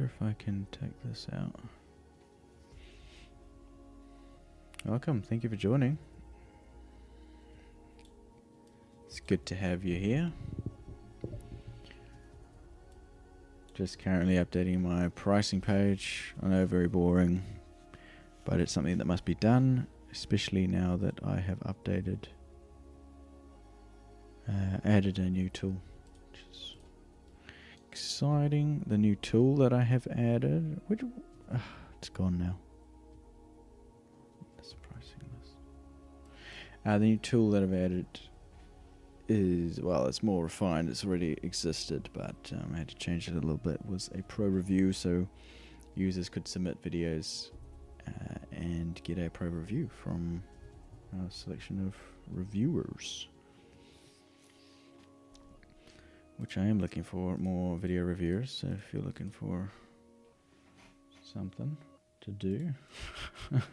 wonder if I can take this out. Welcome, thank you for joining. It's good to have you here. Just currently updating my pricing page. I know, very boring, but it's something that must be done, especially now that I have updated, added a new tool, which is exciting. The new tool that I have added, which it's gone now. This pricing list. The new tool that I've added is, well, it's more refined. It's already existed, but I had to change it a little bit. It was a pro review, so users could submit videos and get a pro review from a selection of reviewers, which I am looking for more video reviewers. So if you're looking for something to do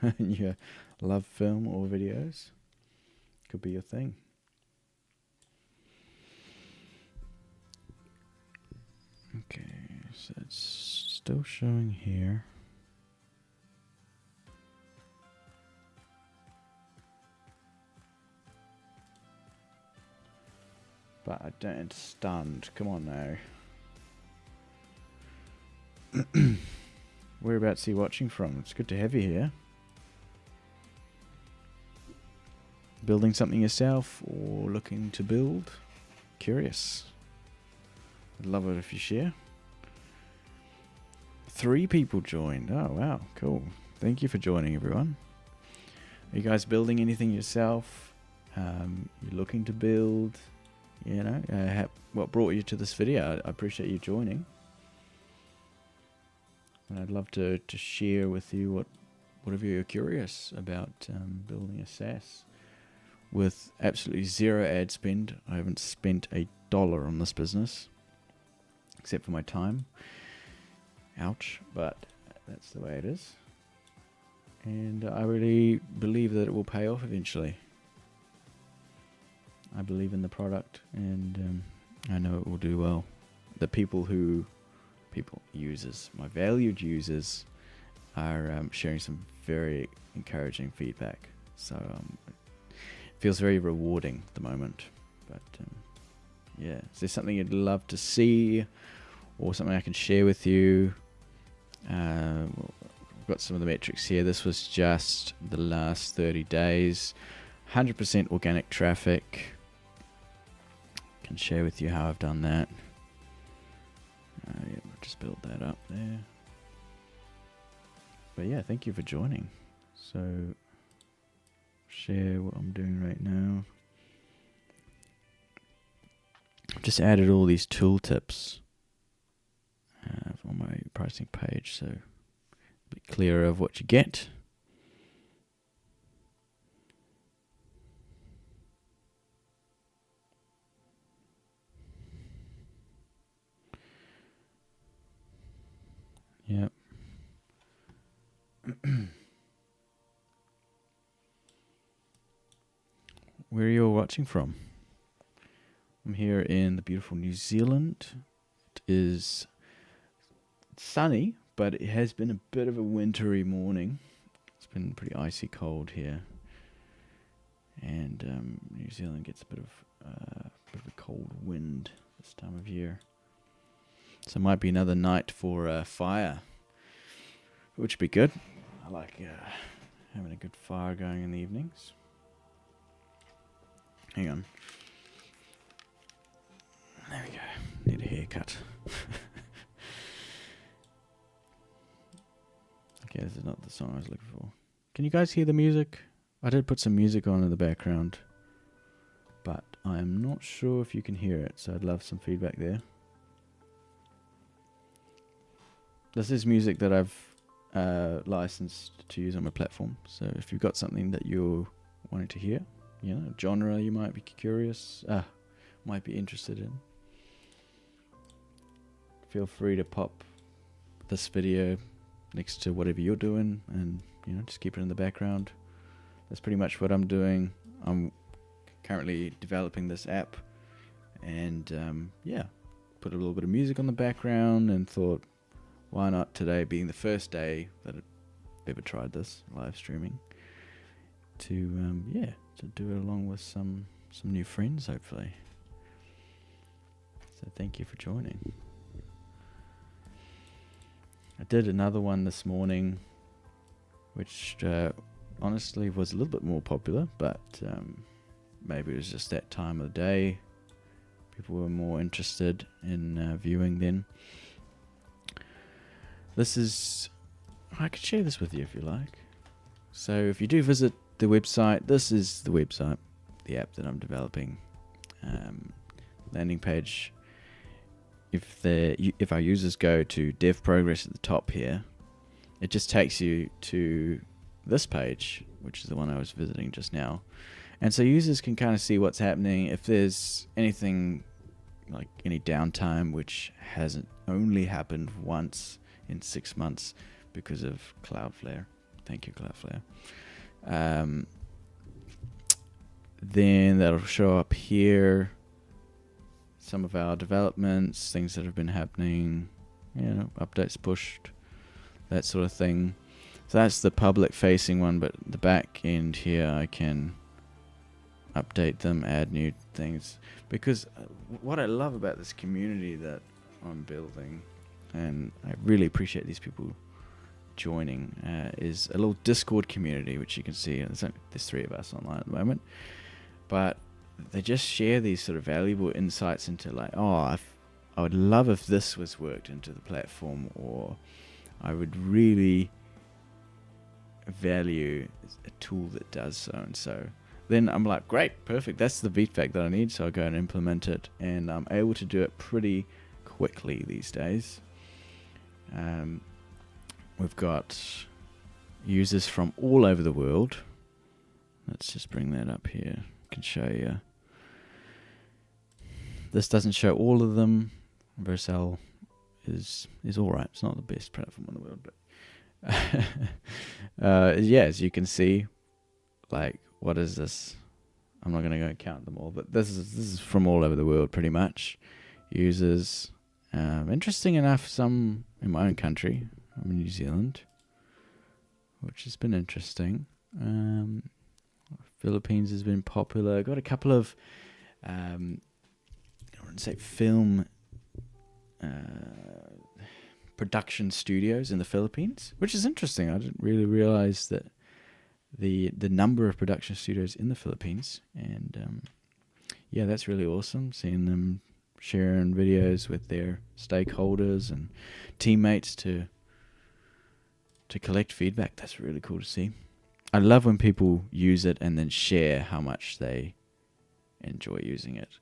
and you love film or videos, could be your thing. Okay, so it's still showing here. But I don't understand. Come on now. Whereabouts are you watching from? It's good to have you here. Building something yourself or looking to build? Curious. I'd love it if you share. 3 people joined. Oh, wow. Cool. Thank you for joining, everyone. Are you guys building anything yourself? You're looking to build? You know, what brought you to this video? I appreciate you joining. And I'd love to share with you whatever you're curious about building a SaaS with absolutely zero ad spend. I haven't spent $1 on this business, except for my time. Ouch, but that's the way it is. And I really believe that it will pay off eventually. I believe in the product, and I know it will do well. The users, my valued users, are sharing some very encouraging feedback. So it feels very rewarding at the moment. But yeah, is there something you'd love to see, or something I can share with you? I've got some of the metrics here. This was just the last 30 days. 100% organic traffic. Can share with you how I've done that. Yeah, we'll just build that up there. But yeah, thank you for joining. So, share what I'm doing right now. I've just added all these tooltips on my pricing page, so a bit clearer of what you get. Yep. Where are you all watching from? I'm here in the beautiful New Zealand. It is sunny, but it has been a bit of a wintry morning. It's been pretty icy cold here. And New Zealand gets a bit of a cold wind this time of year. So it might be another night for a fire, which would be good. I like having a good fire going in the evenings. Hang on. There we go. Need a haircut. Okay, this is not the song I was looking for. Can you guys hear the music? I did put some music on in the background, but I am not sure if you can hear it, so I'd love some feedback there. This is music that I've licensed to use on my platform, so if you've got something that you're wanting to hear, you know, genre you might be curious, might be interested in, feel free to pop this video next to whatever you're doing, and you know, just keep it in the background. That's pretty much what I'm doing. I'm currently developing this app, and yeah, put a little bit of music on the background and thought, why not today being the first day that I've ever tried this live streaming to to do it along with some new friends, hopefully. So thank you for joining. I did another one this morning, which honestly was a little bit more popular, but maybe it was just that time of the day. People were more interested in viewing then. I could share this with you if you like. So if you do visit the website, this is the website, the app that I'm developing. Landing page. If our users go to dev progress at the top here, it just takes you to this page, which is the one I was visiting just now. And so users can kind of see what's happening. If there's anything like any downtime, which hasn't only happened once in 6 months because of Cloudflare. Thank you, Cloudflare. Then that'll show up here. Some of our developments, things that have been happening, updates pushed, that sort of thing. So that's the public facing one, but the back end here, I can update them, add new things. Because what I love about this community that I'm building, and I really appreciate these people joining, is a little Discord community, which you can see. There's 3 of us online at the moment. But they just share these sort of valuable insights into like, I would love if this was worked into the platform, or I would really value a tool that does so and so. Then I'm like, great, perfect, that's the feedback that I need, so I go and implement it, and I'm able to do it pretty quickly these days. We've got users from all over the world. Let's just bring that up here. I can show you. This doesn't show all of them. Vercel is alright. It's not the best platform in the world, but as you can see, like, what is this? I'm not going to go count them all, but this is from all over the world pretty much. Users, interesting enough, some in my own country. I'm in New Zealand, which has been interesting. Philippines has been popular. Got a couple of film production studios in the Philippines, which is interesting. I didn't really realize that the number of production studios in the Philippines, and that's really awesome, seeing them sharing videos with their stakeholders and teammates to collect feedback. That's really cool to see. I love when people use it and then share how much they enjoy using it.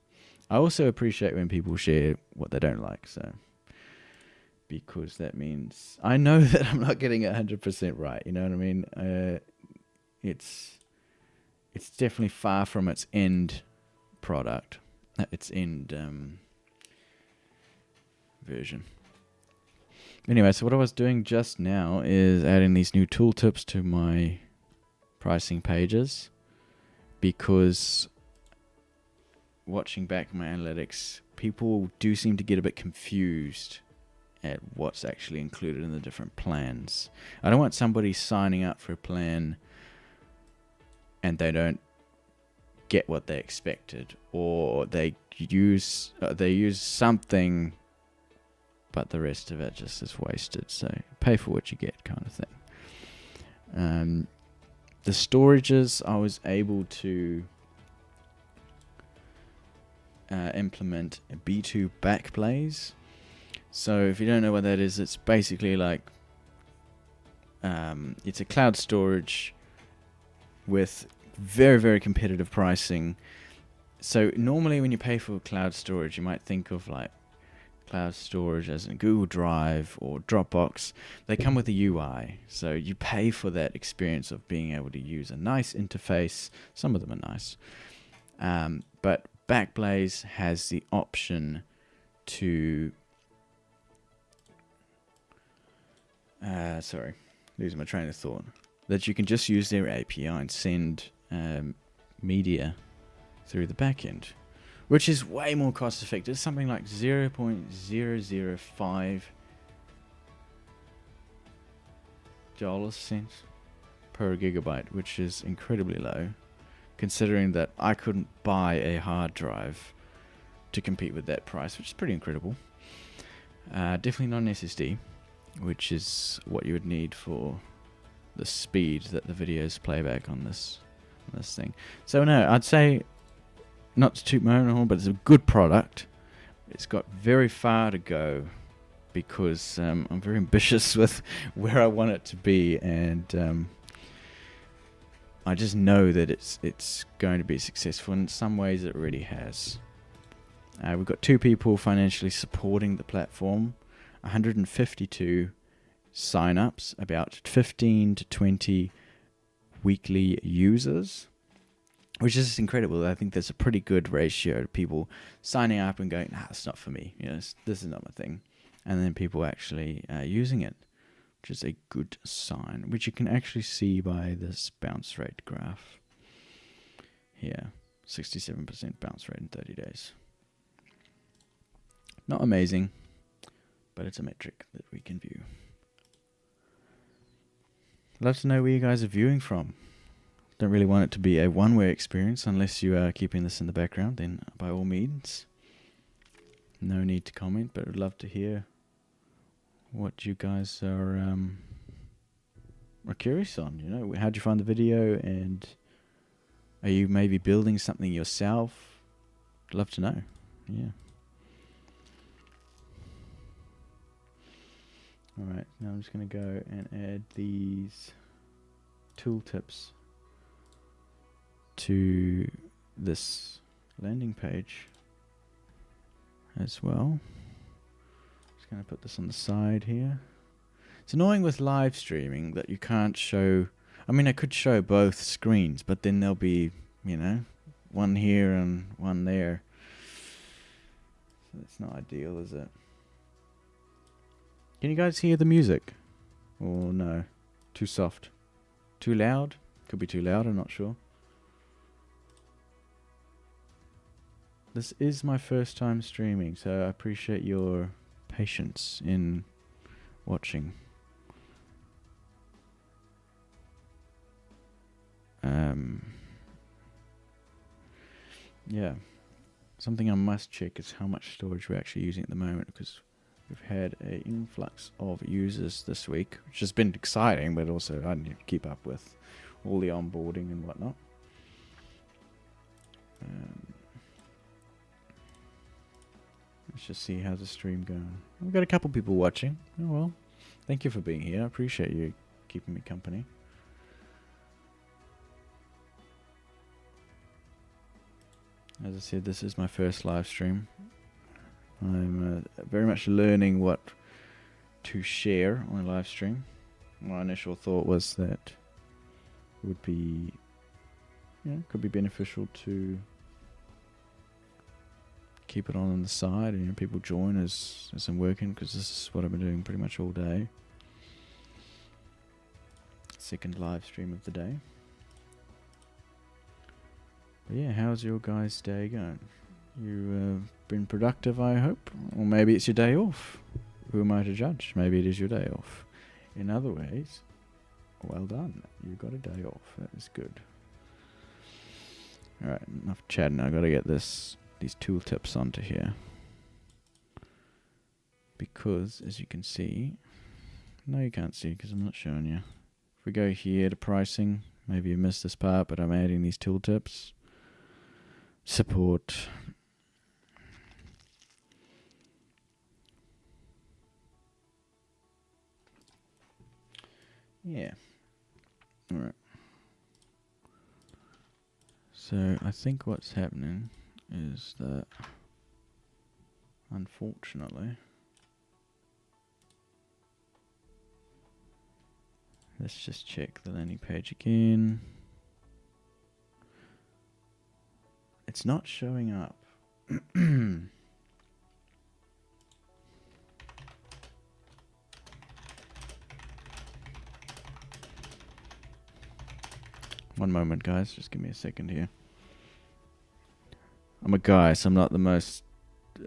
I also appreciate when people share what they don't like, because that means I know that I'm not getting it 100% right. You know what I mean? It's definitely far from its end product, its end version. Anyway, so what I was doing just now is adding these new tooltips to my pricing pages, because watching back my analytics, people do seem to get a bit confused at what's actually included in the different plans. I don't want somebody signing up for a plan and they don't get what they expected, or they use something but the rest of it just is wasted. So pay for what you get, kind of thing. The storages, I was able to implement a B2 Backblaze. So if you don't know what that is, it's basically like it's a cloud storage with very, very competitive pricing. So normally when you pay for cloud storage, you might think of like cloud storage as in Google Drive or Dropbox. They come with a UI, so you pay for that experience of being able to use a nice interface. Some of them are nice, but Backblaze has the option to losing my train of thought, that you can just use their API and send media through the backend, which is way more cost effective. Something like 0.005 $0.08 per gigabyte, which is incredibly low, considering that I couldn't buy a hard drive to compete with that price, which is pretty incredible. Definitely not an SSD, which is what you would need for the speed that the videos play back on this thing. So no, I'd say, not to toot my own horn, but it's a good product. It's got very far to go because I'm very ambitious with where I want it to be, and I just know that it's going to be successful. In some ways, it already has. We've got 2 people financially supporting the platform, 152 sign-ups, about 15 to 20 weekly users, which is incredible. I think there's a pretty good ratio of people signing up and going, nah, it's not for me. This is not my thing. And then people actually using it, which is a good sign, which you can actually see by this bounce rate graph here. 67% bounce rate in 30 days. Not amazing, but it's a metric that we can view. Love to know where you guys are viewing from. Don't really want it to be a one-way experience unless you are keeping this in the background, then by all means. No need to comment, but I'd love to hear what you guys are curious on. How'd you find the video, and are you maybe building something yourself? I'd love to know. Yeah. Alright, now I'm just going to go and add these tooltips to this landing page as well. Just going to put this on the side here. It's annoying with live streaming that you can't show... I mean, I could show both screens, but then there'll be, one here and one there. So it's not ideal, is it? Can you guys hear the music? Or no? Too soft? Too loud? Could be too loud, I'm not sure. This is my first time streaming, so I appreciate your patience in watching. Yeah. Something I must check is how much storage we're actually using at the moment, because we've had an influx of users this week, which has been exciting, but also I need to keep up with all the onboarding and whatnot. Let's just see how's the stream going. We've got a couple people watching. Oh well, thank you for being here. I appreciate you keeping me company. As I said, this is my first live stream. I'm very much learning what to share on a live stream. My initial thought was that it would be, could be beneficial to keep it on the side, and people join as I'm working, because this is what I've been doing pretty much all day. Second live stream of the day. But yeah, how's your guys' day going? You been productive, I hope? Or maybe it's your day off. Who am I to judge? Maybe it is your day off. In other ways, well done. You got a day off. That is good. Alright, enough chatting. I've got to get these tooltips onto here. Because, as you can see... No, you can't see because I'm not showing you. If we go here to pricing, maybe you missed this part, but I'm adding these tooltips. Support... Yeah. Alright. So, I think what's happening is that, unfortunately, let's just check the landing page again. It's not showing up. One moment, guys. Just give me a second here. I'm a guy, so I'm not the most...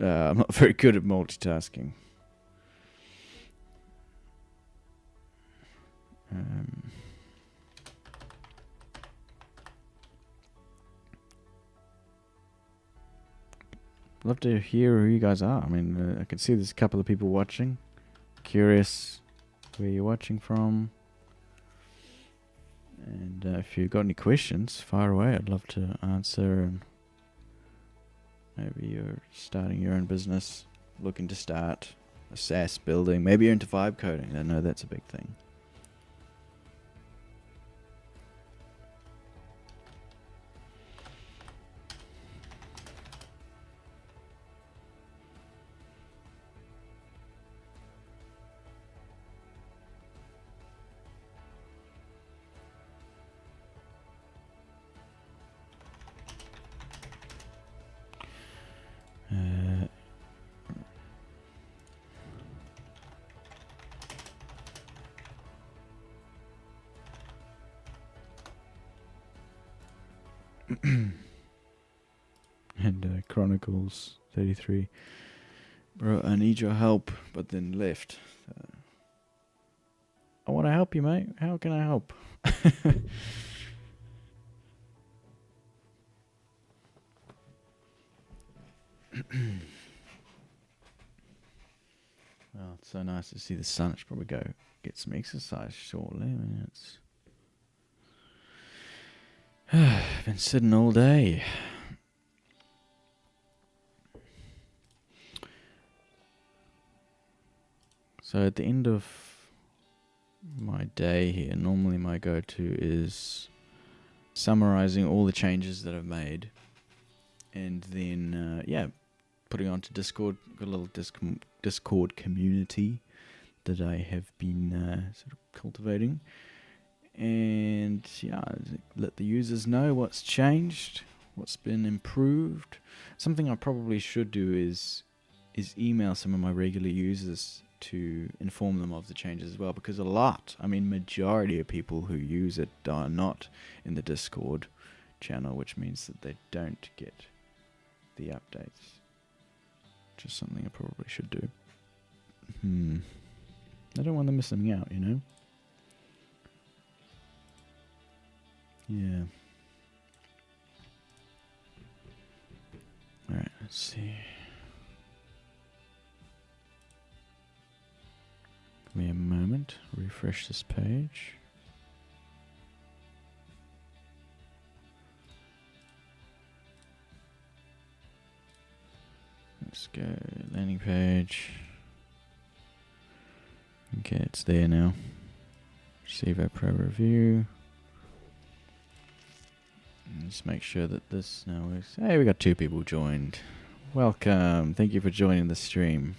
I'm not very good at multitasking. love to hear who you guys are. I mean, I can see there's a couple of people watching. Curious where you're watching from. And if you've got any questions, fire away. I'd love to answer. And maybe you're starting your own business, looking to start a SaaS building. Maybe you're into vibe coding. I know that's a big thing. And Chronicles 33. Bro, I need your help, but then left. I want to help you, mate. How can I help? Well, it's so nice to see the sun. I should probably go get some exercise shortly. I mean, it's I've been sitting all day. So at the end of my day here, normally my go-to is summarizing all the changes that I've made, and then putting onto Discord. Got a little Discord community that I have been sort of cultivating, and let the users know what's changed, what's been improved. Something I probably should do is email some of my regular users to inform them of the changes as well, because majority of people who use it are not in the Discord channel, which means that they don't get the updates. Which is something I probably should do. I don't want them missing out, you know? Yeah. Alright, let's see. Give me a moment. Refresh this page. Let's go landing page. Okay, it's there now. Receive our pro review. And just make sure that this now works. Hey, we got 2 people joined. Welcome. Thank you for joining the stream.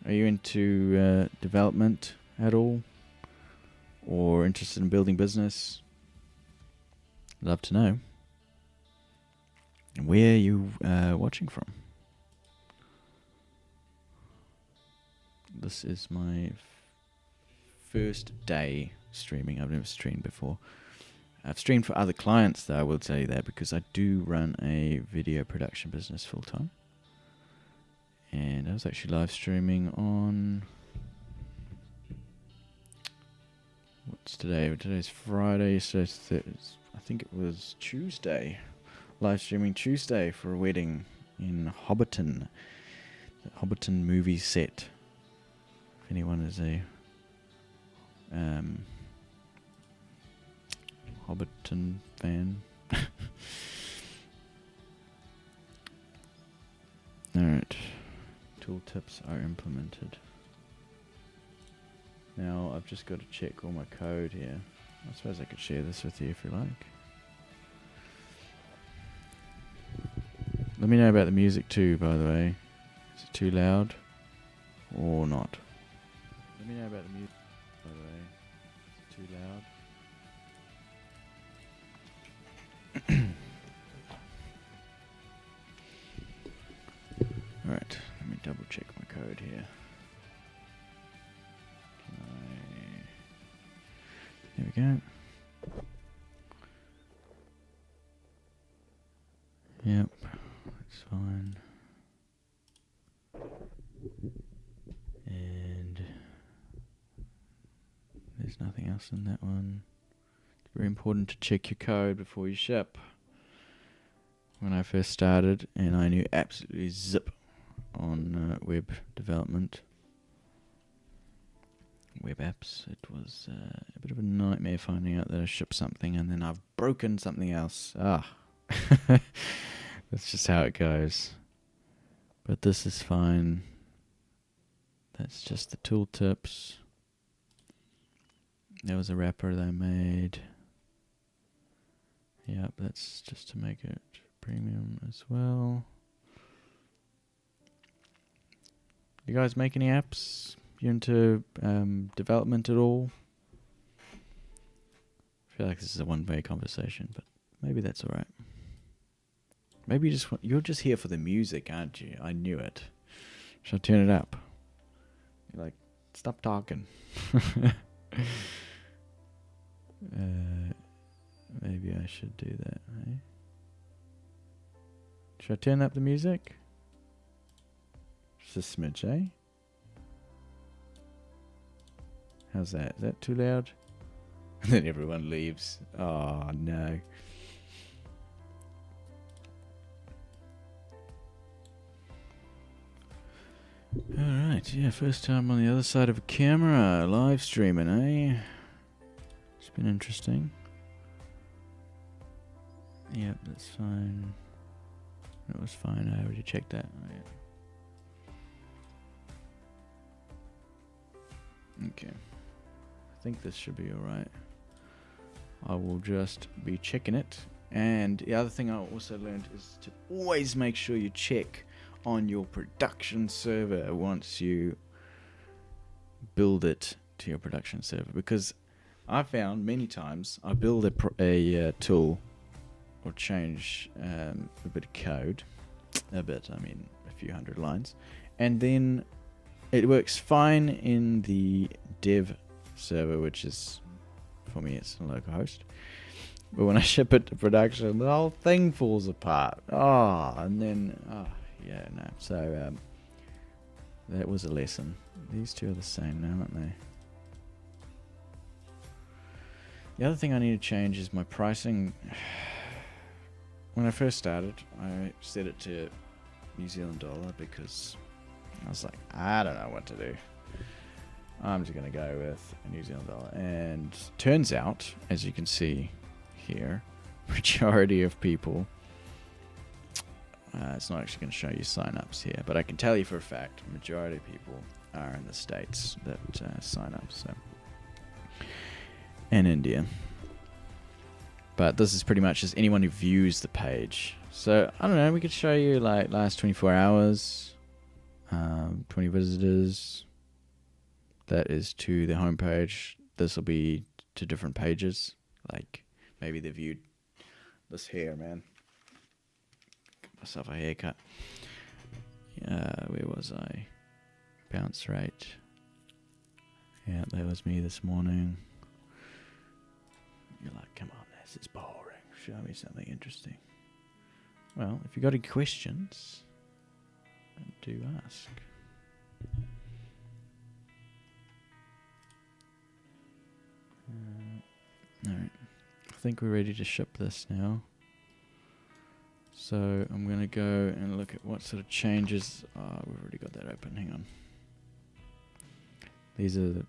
Are you into development at all? Or interested in building business? Love to know. Where are you watching from? This is my first day streaming. I've never streamed before. I've streamed for other clients, though, I will tell you that, because I do run a video production business full time. And I was actually live streaming on... What's today? Today's Friday, so I think it was Tuesday. Live streaming Tuesday for a wedding in Hobbiton. The Hobbiton movie set. If anyone is a Hobbiton fan. Alright. Tooltips are implemented. Now I've just got to check all my code here. I suppose I could share this with you if you like. Let me know about the music too, by the way. Is it too loud or not? Let me know about the music, by the way. Is it too loud? Alright, let me double check my code here. There we go. Yep, that's fine. And there's nothing else in that one. It's very important to check your code before you ship. when I first started, and I knew absolutely zip on web development. Web apps. It was a bit of a nightmare finding out that I shipped something and then I've broken something else. That's just how it goes. But this is fine. That's just the tooltips. There was a wrapper they made. Yep, that's just to make it premium as well. You guys make any apps? You into development at all? I feel like this is a one-way conversation, but maybe that's all right. Maybe you're just here for the music, aren't you? I knew it. Should I turn it up? You're like, stop talking. Maybe I should do that. Eh? Should I turn up the music? Just a smidge, eh? How's that? Is that too loud? And then everyone leaves. Oh, no. Alright, yeah, first time on the other side of a camera, live streaming, eh? It's been interesting. Yep, that's fine. That was fine, I already checked that. Oh, yeah. Okay. I think this should be alright. I will just be checking it. And the other thing I also learned is to always make sure you check on your production server once you build it to your production server. Because I found many times I build a tool or change a bit of code. A bit, I mean a few hundred lines. And then it works fine in the dev server, which is, for me, it's a local host. But when I ship it to production, the whole thing falls apart. Yeah, no. So that was a lesson. These two are the same now, aren't they? The other thing I need to change is my pricing. When I first started, I set it to New Zealand dollar because I was like, I don't know what to do. I'm just going to go with a New Zealand dollar. And turns out, as you can see here, majority of people, it's not actually going to show you sign-ups here, but I can tell you for a fact, majority of people are in the States that sign up, so, and India. But this is pretty much just anyone who views the page. So, I don't know, we could show you like last 24 hours, 20 visitors. That is to the homepage. This will be to different pages. Like, maybe they viewed this hair, man. Got myself a haircut. Where was I? Bounce rate. Yeah, that was me this morning. You're like, come on, this is boring. Show me something interesting. Well, if you got any questions, do ask. Alright, I think we're ready to ship this now. So I'm going to go and look at what sort of changes. We've already got that open, hang on. These are the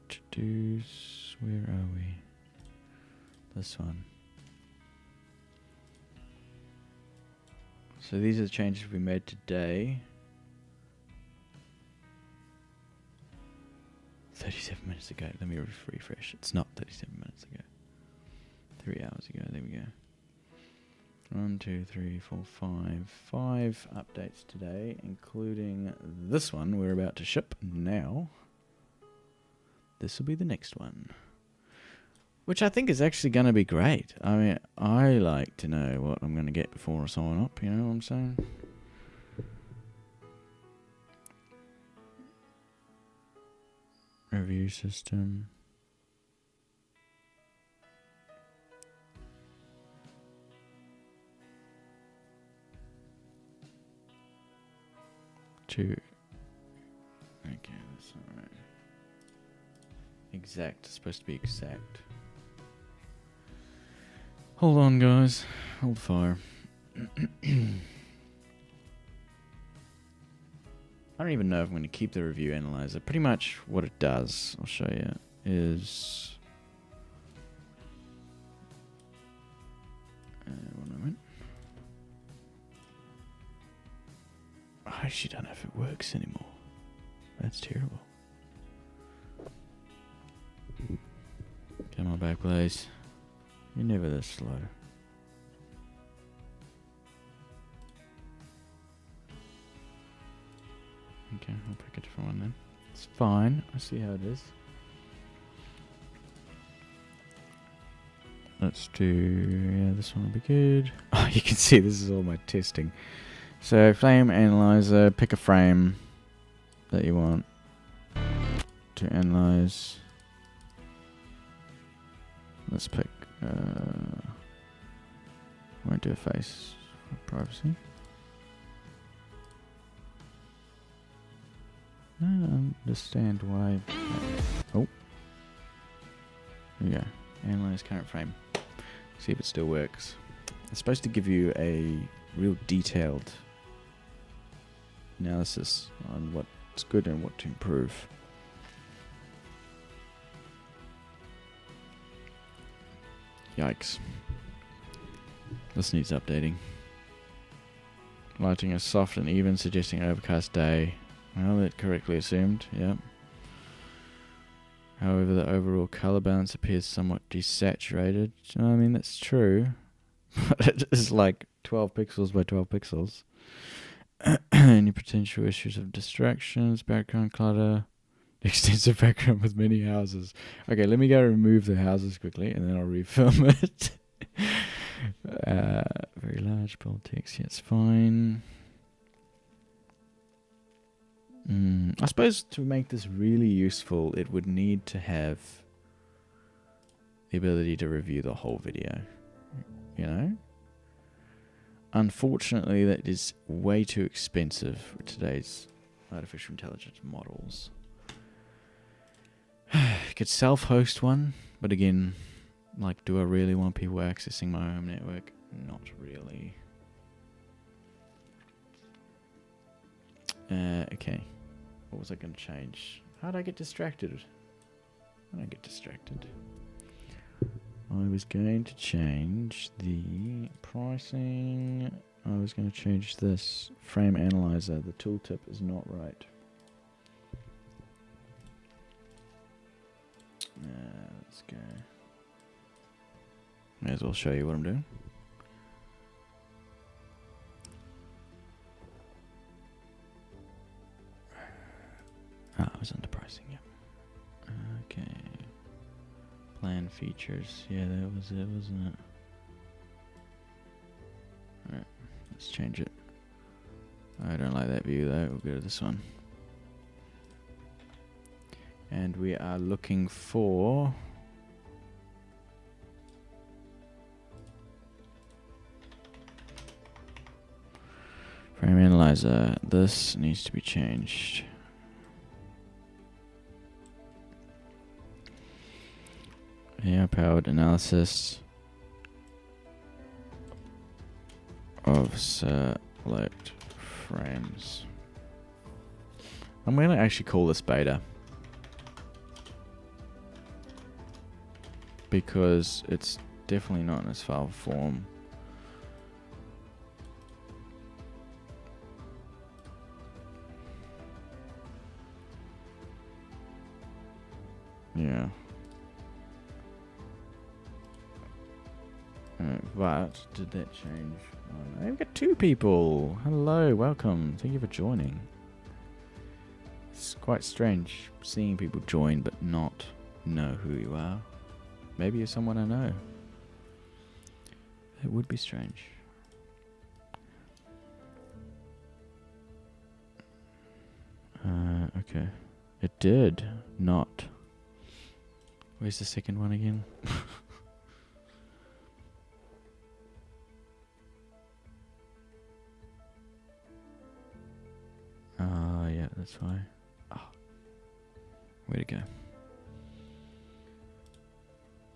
to-dos. Where are we? This one. So these are the changes we made today. 37 minutes ago. Let me refresh. It's not 37 minutes ago. 3 hours ago. There we go. 1, 2, 3, 4, 5. 5 updates today, including this one we're about to ship now. This will be the next one, which I think is actually going to be great. I mean, I like to know what I'm going to get before I sign up, you know what I'm saying? Review system. Okay, that's alright. Exact, it's supposed to be exact. Hold on, guys. Hold fire. I don't even know if I'm going to keep the review analyzer. Pretty much what it does, I'll show you, is... one moment. I actually don't know if it works anymore. That's terrible. Come on, Backblaze. You're never this slow. Okay, I'll pick a different one then. It's fine. I see how it is. Let's do... yeah, this one will be good. Oh, you can see this is all my testing. So, frame analyzer, pick a frame that you want to analyze. Let's pick... won't do a face for privacy. I don't understand why... oh. There we go. Analyze current frame. See if it still works. It's supposed to give you a real detailed analysis on what's good and what to improve. Yikes. This needs updating. Lighting is soft and even, suggesting overcast day. Well, that correctly assumed, yep. However, the overall color balance appears somewhat desaturated. I mean, that's true. But it is like 12 pixels by 12 pixels. Any potential issues of distractions, background clutter, extensive background with many houses. Okay, let me go remove the houses quickly and then I'll refilm it. Very large, bold text, yeah, it's fine. I suppose to make this really useful, it would need to have the ability to review the whole video, you know? Unfortunately, that is way too expensive for today's artificial intelligence models. Could self-host one, but again, like, do I really want people accessing my home network? Not really. Okay. What was I going to change? How did I get distracted? How did I get distracted? I was going to change the pricing. I was going to change this frame analyzer. The tooltip is not right. Let's go. May as well show you what I'm doing. I was under pricing, yeah. Okay. Plan features. Yeah, that was it, wasn't it? Alright, let's change it. I don't like that view though. We'll go to this one. And we are looking for... frame analyzer. This needs to be changed. AI-powered analysis of select frames. I'm going to actually call this beta because it's definitely not in its file form. Yeah. But did that change? Oh, no. We've got 2 people. Hello, welcome. Thank you for joining. It's quite strange seeing people join but not know who you are. Maybe you're someone I know. It would be strange. Okay. It did not. Where's the second one again? Yeah, that's why. Oh. Way to go.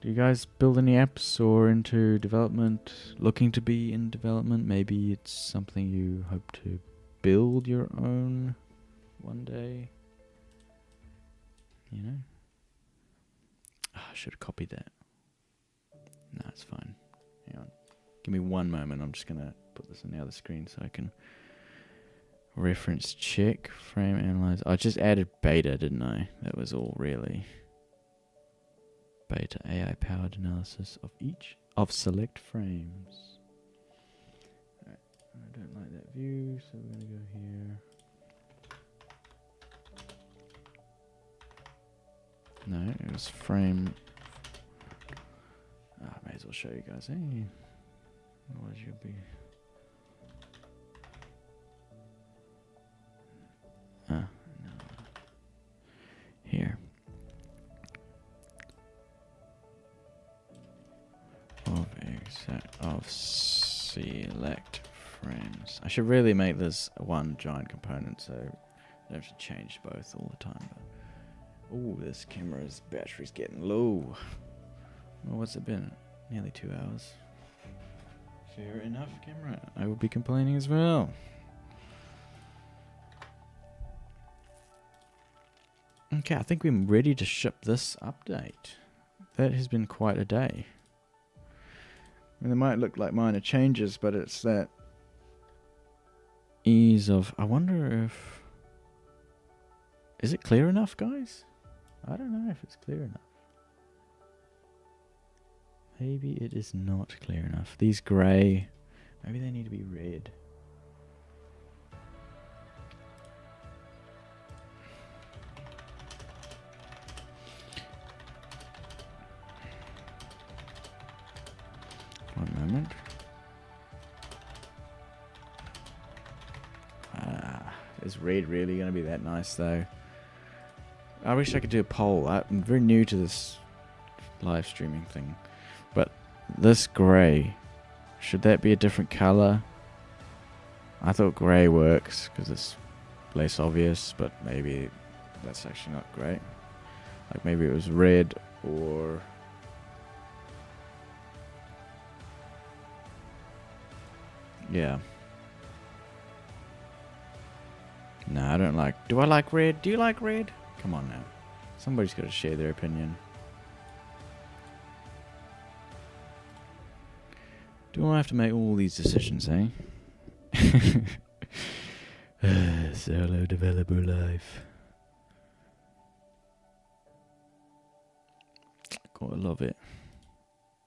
Do you guys build any apps or into development, looking to be in development? Maybe it's something you hope to build your own one day. You know? Oh, I should have copied that. No, it's fine. Hang on. Give me one moment. I'm just going to put this on the other screen so I can reference check, frame analyze. I just added beta, didn't I? That was all really. Beta AI powered analysis of each of select frames. Alright, I don't like that view, so we're going to go here. No, it was frame. I may as well show you guys. Hey, what should be? No. Here. Of select frames. I should really make this one giant component so I don't have to change both all the time. Oh, this camera's battery's getting low. Well, what's it been? Nearly 2 hours. Fair enough, camera. I will be complaining as well. Okay, I think we're ready to ship this update. That has been quite a day. I mean, they might look like minor changes, but it's that ease of... I wonder if... Is it clear enough, guys? I don't know if it's clear enough. Maybe it is not clear enough. These grey, maybe they need to be red. One moment. Is red really going to be that nice though? I wish I could do a poll. I'm very new to this live streaming thing. But this grey, should that be a different colour? I thought grey works because it's less obvious, but maybe that's actually not great. Like maybe it was red or... Yeah. No, I don't like... Do I like red? Do you like red? Come on now. Somebody's got to share their opinion. Do I have to make all these decisions, eh? Solo developer life. Gotta love it.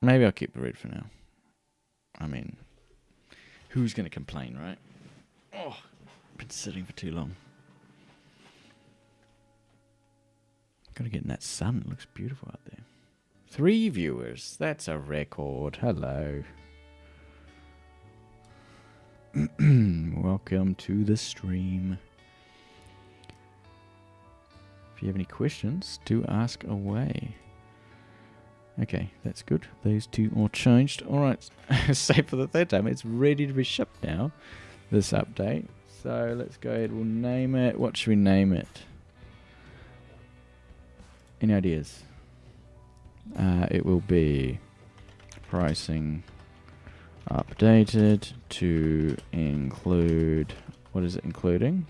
Maybe I'll keep the red for now. I mean, who's going to complain, right? Oh, been sitting for too long. Gotta get in that sun. It looks beautiful out there. 3 viewers. That's a record. Hello. Welcome to the stream. If you have any questions, do ask away. Okay, that's good. Those two all changed. Alright, save for the third time. It's ready to be shipped now, this update. So let's go ahead. We'll name it. What should we name it? Any ideas? It will be pricing updated to include... What is it including?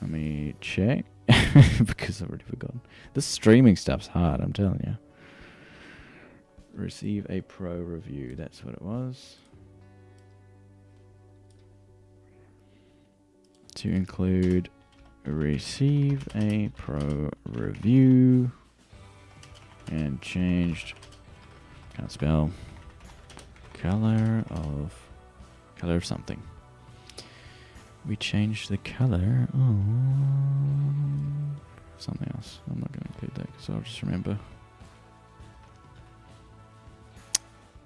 Let me check. Because I've already forgotten. This streaming stuff's hard, I'm telling you. Receive a pro review. That's what it was. To include receive a pro review and changed, can't spell, color of something. We changed the color of something else. I'm not going to include that because I'll just remember.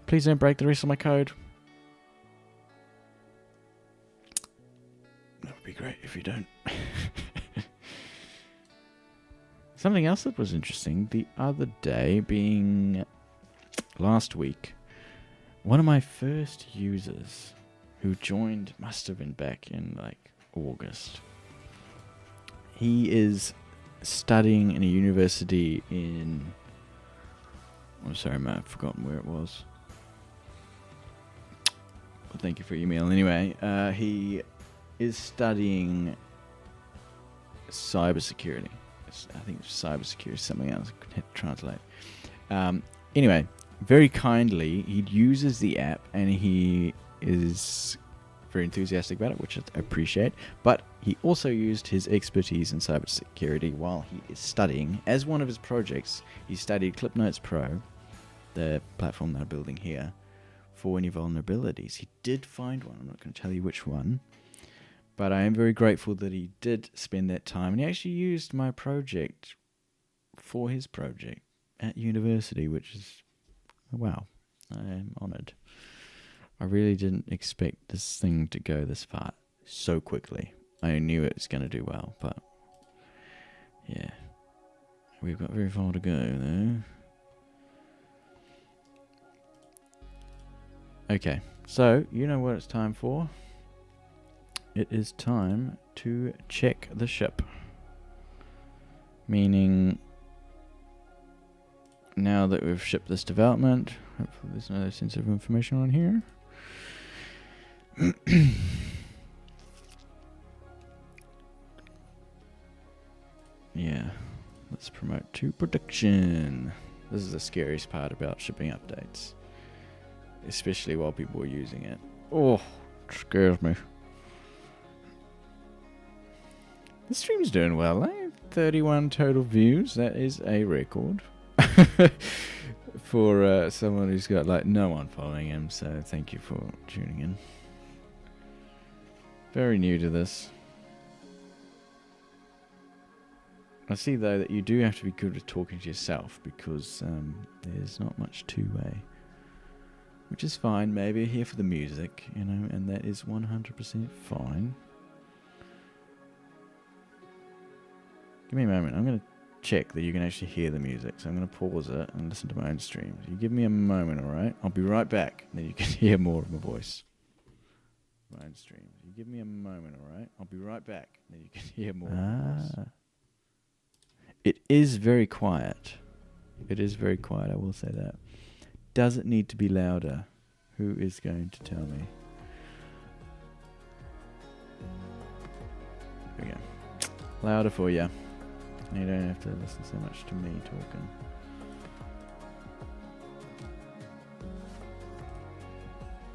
Please don't break the rest of my code. That would be great if you don't. Something else that was interesting the other day, being last week, one of my first users who joined must have been back in like August. He is studying in a university in I'm sorry, Matt, I've forgotten where it was. Well, thank you for your email. Anyway, he is studying cybersecurity. I think it's cybersecurity, something else. I couldn't translate. Anyway, very kindly, he uses the app and he is very enthusiastic about it, which I appreciate. But he also used his expertise in cybersecurity while he is studying. As one of his projects, he studied ClipNotes Pro, the platform that I'm building here, for any vulnerabilities. He did find one. I'm not going to tell you which one. But I am very grateful that he did spend that time. And he actually used my project for his project at university, which is, wow, I am honoured. I really didn't expect this thing to go this far so quickly. I knew it was going to do well, but yeah. We've got very far to go, though. Okay, so you know what it's time for. It is time to check the ship. Meaning, now that we've shipped this development, hopefully there's no sensitive information on here. Yeah, let's promote to production. This is the scariest part about shipping updates, especially while people are using it. Oh, it scares me. The stream's doing well, eh? 31 total views. That is a record for someone who's got like no one following him. So thank you for tuning in. Very new to this. I see though that you do have to be good at talking to yourself because there's not much two-way, which is fine. Maybe here for the music, you know, and that is 100% fine. Give me a moment. I'm going to check that you can actually hear the music. So I'm going to pause it and listen to my own stream. You give me a moment, all right? I'll be right back. Then you can hear more of my voice. My own stream. You give me a moment, all right? I'll be right back. Then you can hear more of my voice. It is very quiet. It is very quiet, I will say that. Does it need to be louder? Who is going to tell me? There we go. Louder for you. You don't have to listen so much to me talking.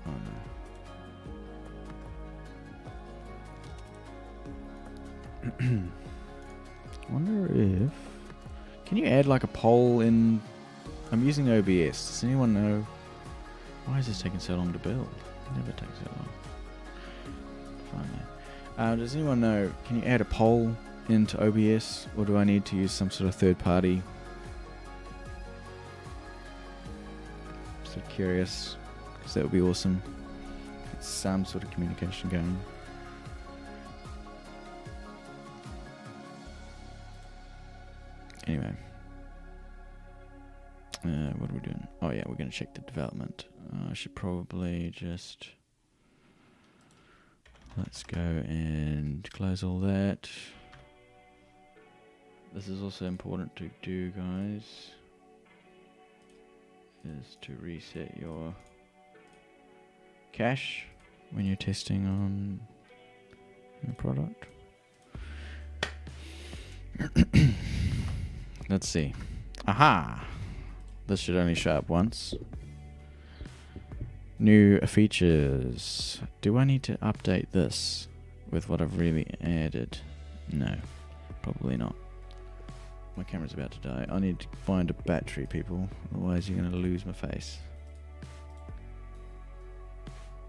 Oh no. Wonder if... Can you add like a poll in... I'm using OBS. Does anyone know... Why is this taking so long to build? It never takes so long. Finally. Does anyone know... Can you add a poll into OBS, or do I need to use some sort of third party? So curious, because that would be awesome. Get some sort of communication going. Anyway, what are we doing? Oh yeah, we're going to check the development. I should probably just... Let's go and close all that. This is also important to do, guys, is to reset your cache when you're testing on a product. Let's see. Aha! This should only show up once. New features. Do I need to update this with what I've really added? No, probably not. My camera's about to die. I need to find a battery, people. Otherwise you're going to lose my face.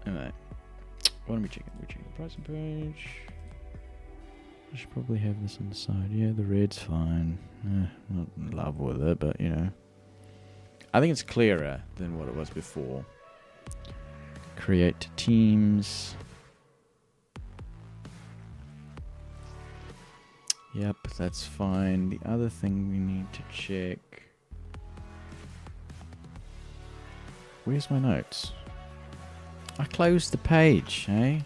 Alright. What are we checking? We're checking the pricing page. I should probably have this on the side. Yeah, the red's fine. Not in love with it, but you know. I think it's clearer than what it was before. Create teams. Yep, that's fine. The other thing we need to check... Where's my notes? I closed the page, eh?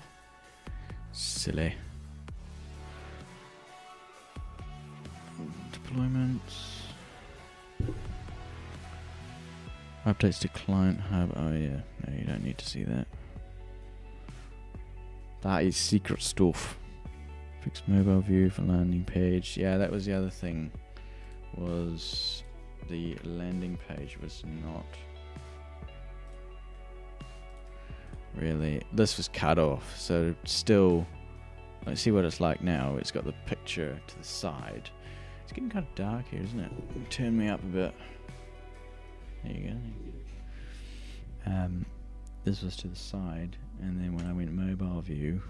Silly. Deployments. Updates to Client Hub. Oh yeah, no, you don't need to see that. That is secret stuff. Fix mobile view for landing page. Yeah, that was the other thing. Was the landing page was not really. This was cut off, so still. Let's see what it's like now. It's got the picture to the side. It's getting kind of dark here, isn't it? Turn me up a bit. There you go. This was to the side, and then when I went mobile view,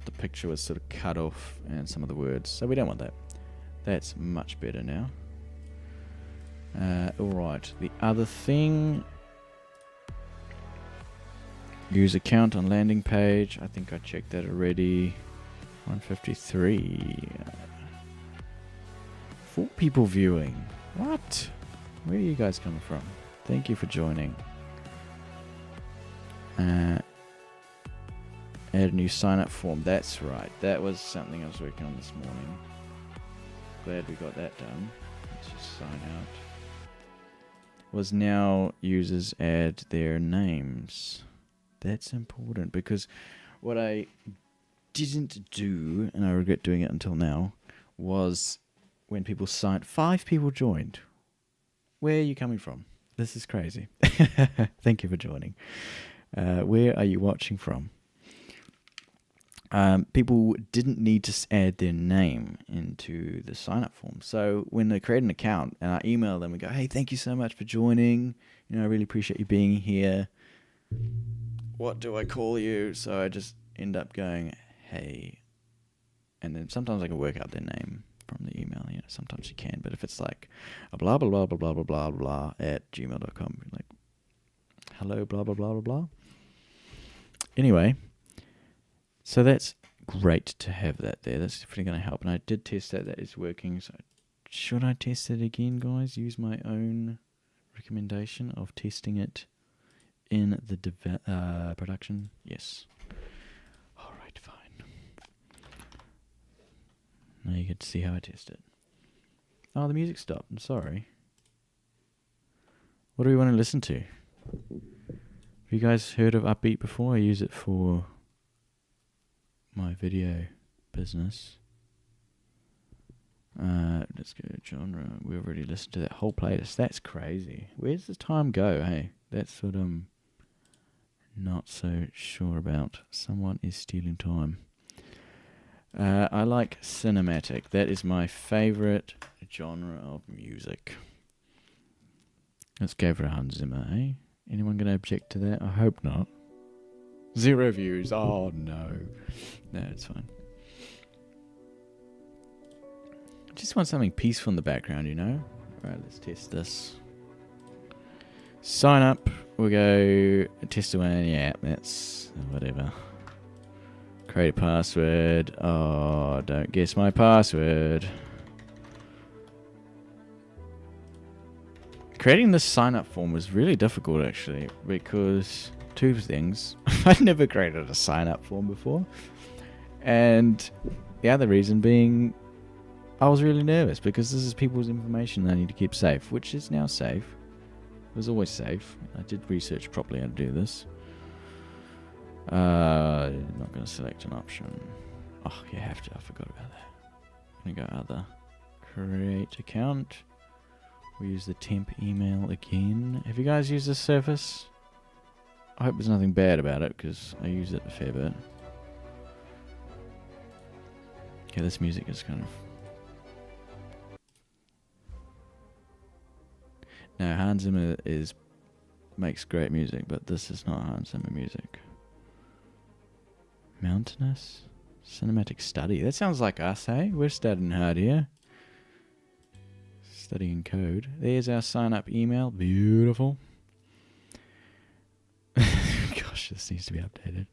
the picture was sort of cut off and some of the words. So we don't want that. That's much better now. Alright, the other thing. Use account on landing page. I think I checked that already. 153. 4 people viewing. What? Where are you guys coming from? Thank you for joining. Add a new sign up form. That's right. That was something I was working on this morning. Glad we got that done. Let's just sign out. Was now users add their names. That's important because what I didn't do, and I regret doing it until now, was when people signed. 5 people joined. Where are you coming from? This is crazy. Thank you for joining. Where are you watching from? People didn't need to add their name into the sign-up form. So when they create an account and I email them and go, hey, thank you so much for joining. You know, I really appreciate you being here. What do I call you? So I just end up going, hey. And then sometimes I can work out their name from the email. You know, sometimes you can. But if it's like a blah, blah, blah, blah, blah, blah, blah, blah at gmail.com, like, hello, blah, blah, blah, blah, blah. Anyway, so that's great to have that there. That's definitely going to help. And I did test that. That is working. So should I test it again, guys? Use my own recommendation of testing it in the production? Yes. All right, fine. Now you get to see how I test it. Oh, the music stopped. I'm sorry. What do we want to listen to? Have you guys heard of Upbeat before? I use it for my video business. Let's go to genre. We already listened to that whole playlist. That's crazy. Where's the time go? Hey, that's what I'm not so sure about. Someone is stealing time. I like cinematic. That is my favorite genre of music. Let's go for Hans Zimmer, eh? Anyone going to object to that? I hope not. 0 views. Oh, no. No, it's fine. Just want something peaceful in the background, you know? Alright, let's test this. Sign up. We'll go test one. Yeah, that's whatever. Create a password. Oh, don't guess my password. Creating this sign-up form was really difficult, actually, because 2 things. I'd never created a sign-up form before. And the other reason being, I was really nervous, because this is people's information I need to keep safe, which is now safe. It was always safe. I did research properly how to do this. Not going to select an option. Oh, you have to. I forgot about that. I'm going to go other. Create account. We'll use the temp email again. Have you guys used this service? I hope there's nothing bad about it, because I use it a fair bit. Okay, this music is kind of... Now, Hans Zimmer makes great music, but this is not Hans Zimmer music. Mountainous? Cinematic study. That sounds like us, eh? We're studying hard here. Studying code. There's our sign-up email. Beautiful. Gosh, this needs to be updated.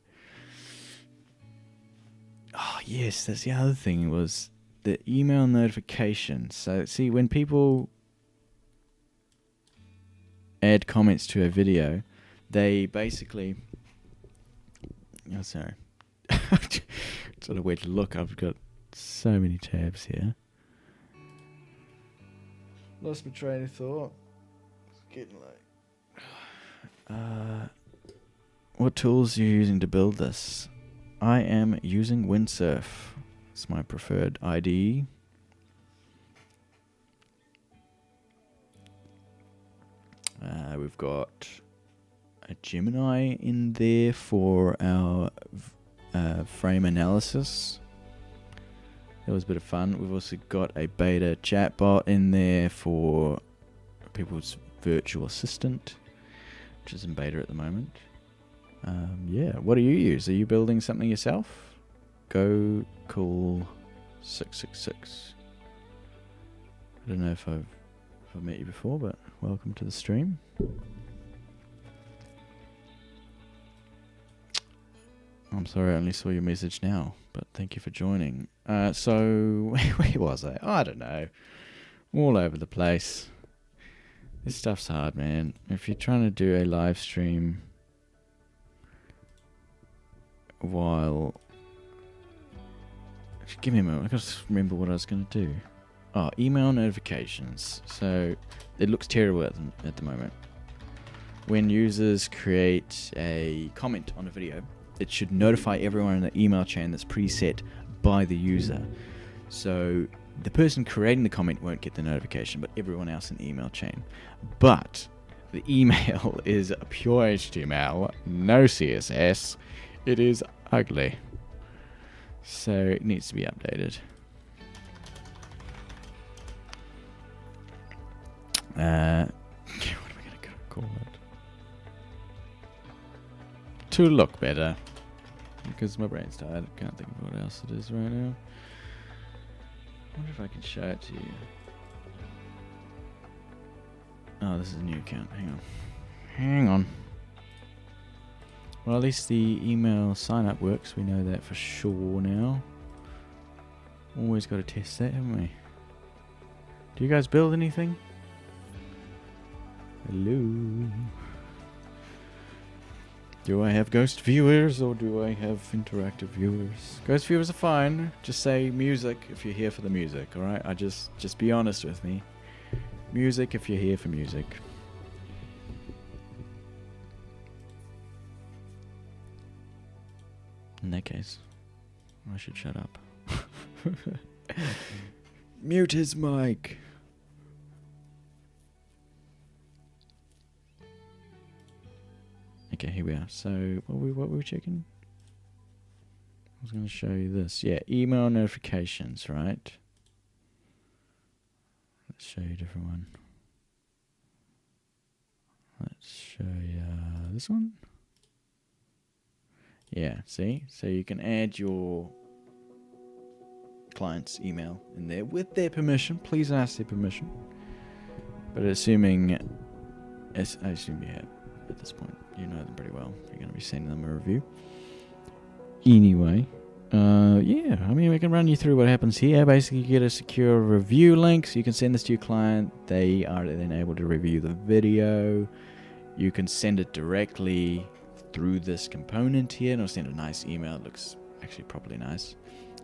Oh, yes, that's the other thing, was the email notifications. So, see, when people add comments to a video, they basically... Oh, sorry. Sort of weird to look. I've got so many tabs here. Lost my train of thought. It's getting late. What tools are you using to build this? I am using Windsurf. It's my preferred IDE. We've got a Gemini in there for our frame analysis. That was a bit of fun. We've also got a beta chatbot in there for people's virtual assistant, which is in beta at the moment. Yeah, what do you use? Are you building something yourself? Go cool 666. I don't know if I've met you before, but welcome to the stream. I'm sorry I only saw your message now, but thank you for joining. So, where was I? I don't know. All over the place. This stuff's hard, man. If you're trying to do a live stream while... Give me a moment. I gotta remember what I was going to do. Oh, email notifications. So, it looks terrible at the moment. When users create a comment on a video, it should notify everyone in the email chain that's preset by the user. So the person creating the comment won't get the notification, but everyone else in the email chain. But the email is pure HTML, no CSS. It is ugly. So it needs to be updated. What am I going to call it? To look better. Because my brain's tired. I can't think of what else it is right now. I wonder if I can show it to you. Oh, this is a new account. Hang on. Well, at least the email sign-up works. We know that for sure now. Always got to test that, haven't we? Do you guys build anything? Hello? Do I have ghost viewers or do I have interactive viewers? Ghost viewers are fine. Just say music if you're here for the music, alright? Just be honest with me. Music if you're here for music. In that case, I should shut up. Mute his mic. Okay, here we are. So, what were we checking? I was going to show you this. Yeah, email notifications, right? Let's show you a different one. Let's show you this one. Yeah, see? So you can add your client's email in there with their permission. Please ask their permission. But I assume you have at this point. You know them pretty well. You're going to be sending them a review. Anyway, yeah, I mean, we can run you through what happens here. Basically, you get a secure review link, so you can send this to your client. They are then able to review the video. You can send it directly through this component here, and I'll send a nice email. It looks actually properly nice.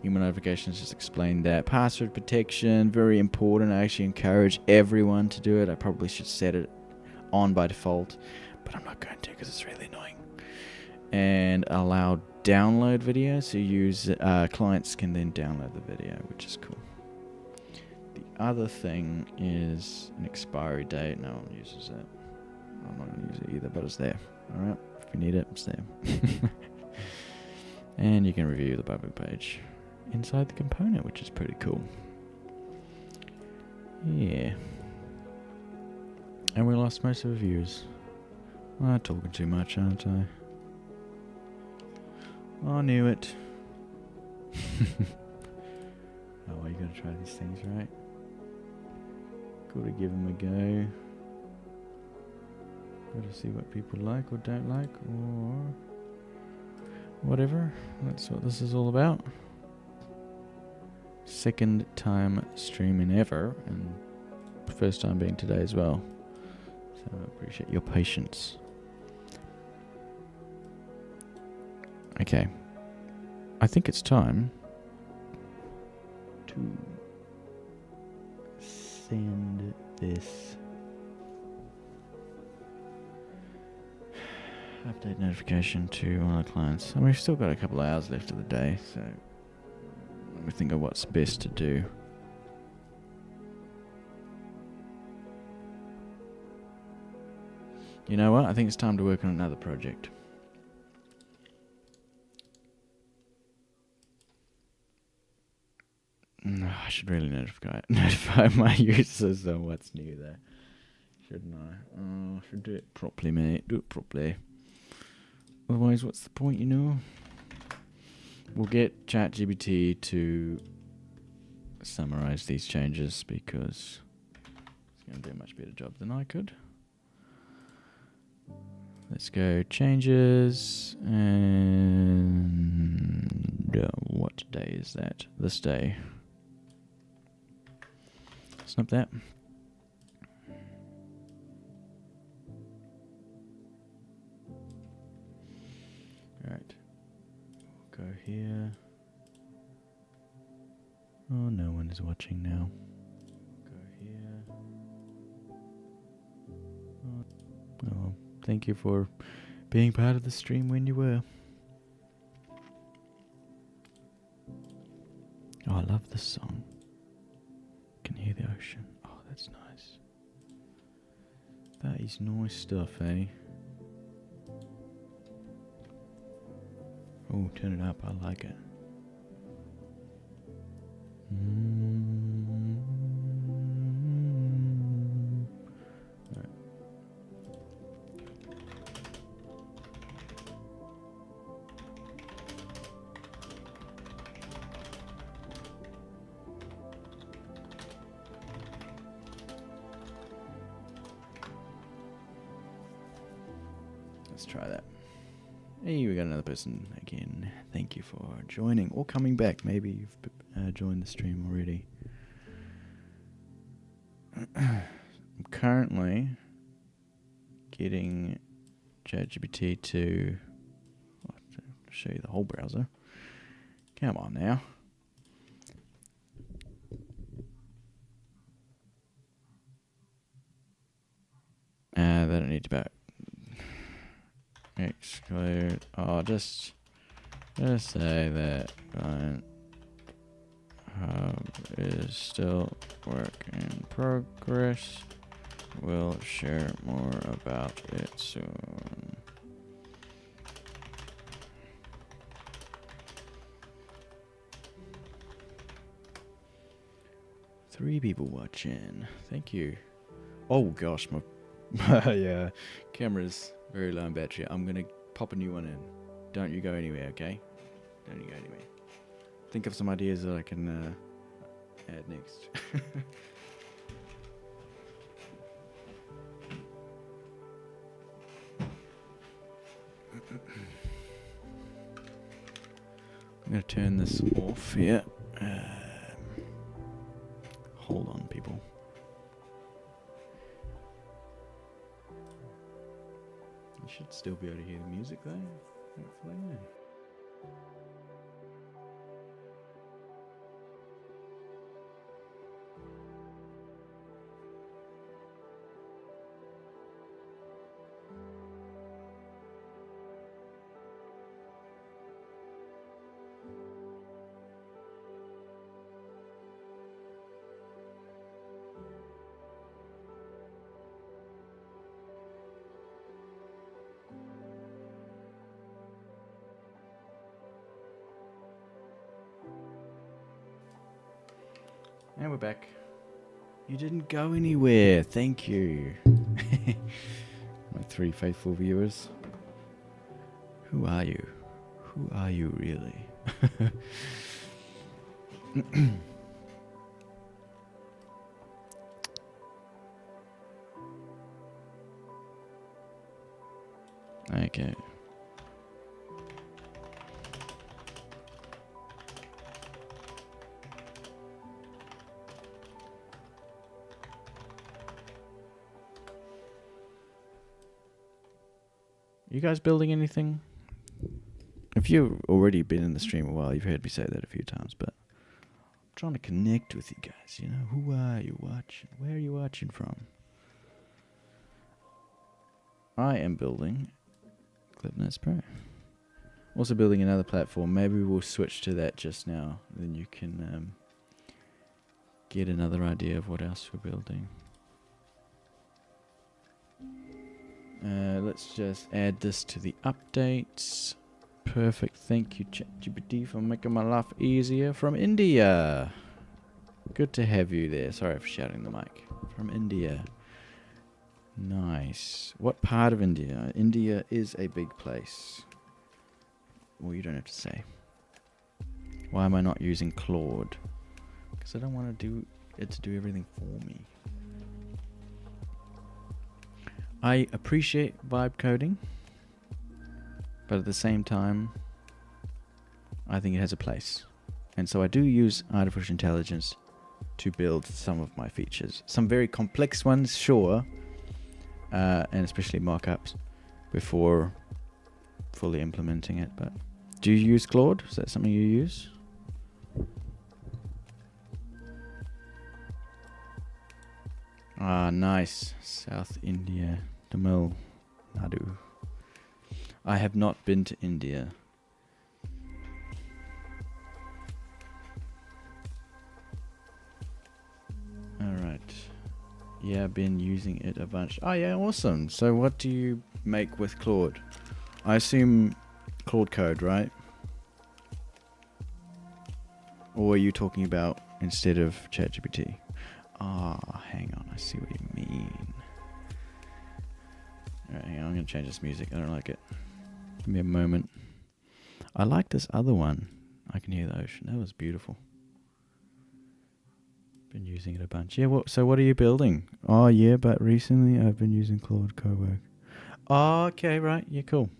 Email notifications, just explain that. Password protection, very important. I actually encourage everyone to do it. I probably should set it on by default, but I'm not going to because it's really annoying. And allow download video, so clients can then download the video, which is cool. The other thing is an expiry date. No one uses that. I'm not going to use it either, but it's there. Alright, if you need it, it's there. And you can review the public page inside the component, which is pretty cool. Yeah. And we lost most of the viewers. I'm talking too much, aren't I? I knew it. Oh, well, you gotta try these things, right? Gotta give them a go. Gotta see what people like or don't like, or whatever. That's what this is all about. Second time streaming ever, and first time being today as well. So I appreciate your patience. Okay, I think it's time to send this Update notification to one of the clients. And we've still got a couple of hours left of the day, so let me think of what's best to do. You know what? I think it's time to work on another project. I should really notify my users on what's new there. Shouldn't I? I should do it properly, mate. Do it properly. Otherwise, what's the point, you know? We'll get ChatGPT to summarize these changes because it's going to do a much better job than I could. Let's go changes, and what day is that? This day. Snap that. Alright. We'll go here. Oh, no one is watching now. Go here. Oh, thank you for being part of the stream when you were. Oh, I love this song. Can hear the ocean. Oh, that's nice. That is nice stuff, eh? Oh, turn it up. I like it. Right. Let's try that. Hey, we got another person again. Thank you for joining or coming back. Maybe you've joined the stream already. I'm currently getting ChatGPT to show you the whole browser. Come on now. They don't need to back. Exclude. Oh, just say that client hub is still work in progress. We'll share more about it soon. Three people watching. Thank you. Oh gosh, my yeah, camera's very low on battery. I'm gonna pop a new one in. Don't you go anywhere, okay? Don't you go anywhere. Think of some ideas that I can add next. I'm gonna turn this off here. Hold on, people. You should still be able to hear the music though, hopefully. Yeah. And we're back. You didn't go anywhere. Thank you. My 3 faithful viewers. Who are you? Who are you really? Okay. You guys building anything? If you've already been in the stream a while, you've heard me say that a few times, but I'm trying to connect with you guys, you know? Who are you watching? Where are you watching from? I am building ClipNotes Pro. Also building another platform. Maybe we'll switch to that just now. Then you can get another idea of what else we're building. Let's just add this to the updates. Perfect. Thank you, ChatGPT, for making my life easier. From India. Good to have you there. Sorry for shouting the mic. From India. Nice. What part of India? India is a big place. Well, you don't have to say. Why am I not using Claude? Because I don't want to do it to do everything for me. I appreciate vibe coding, but at the same time, I think it has a place. And so I do use artificial intelligence to build some of my features. Some very complex ones, sure, and especially mock-ups before fully implementing it. But do you use Claude? Is that something you use? Ah, nice. South India, Tamil Nadu. I have not been to India. Alright. Yeah, I've been using it a bunch. Oh yeah, awesome. So what do you make with Claude? I assume Claude Code, right? Or are you talking about instead of ChatGPT? Ah, hang on. I see what you mean. Alright, hang on. I'm going to change this music. I don't like it. Give me a moment. I like this other one. I can hear the ocean. That was beautiful. Been using it a bunch. Yeah, so what are you building? Oh, yeah, but recently I've been using Claude Cowork. Oh, okay, right. Yeah, cool.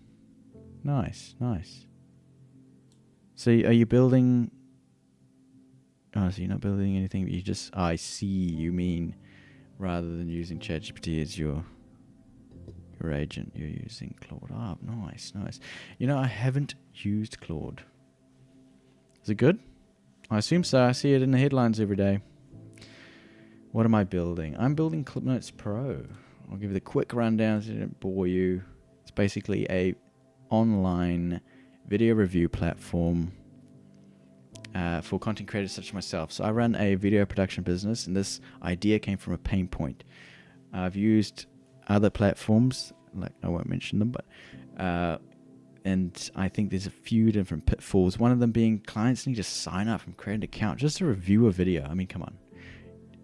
Nice, nice. So are you building... Oh, so you're not building anything, but you just... I see, you mean rather than using ChatGPT as your agent, you're using Claude. Oh, nice, nice. You know, I haven't used Claude. Is it good? I assume so. I see it in the headlines every day. What am I building? I'm building ClipNotes Pro. I'll give you the quick rundown so I don't bore you. It's basically a online video review platform for content creators such as myself. So I run a video production business, and this idea came from a pain point. I've used other platforms, like I won't mention them, but and I think there's a few different pitfalls. One of them being clients need to sign up and create an account just to review a video. I mean, come on.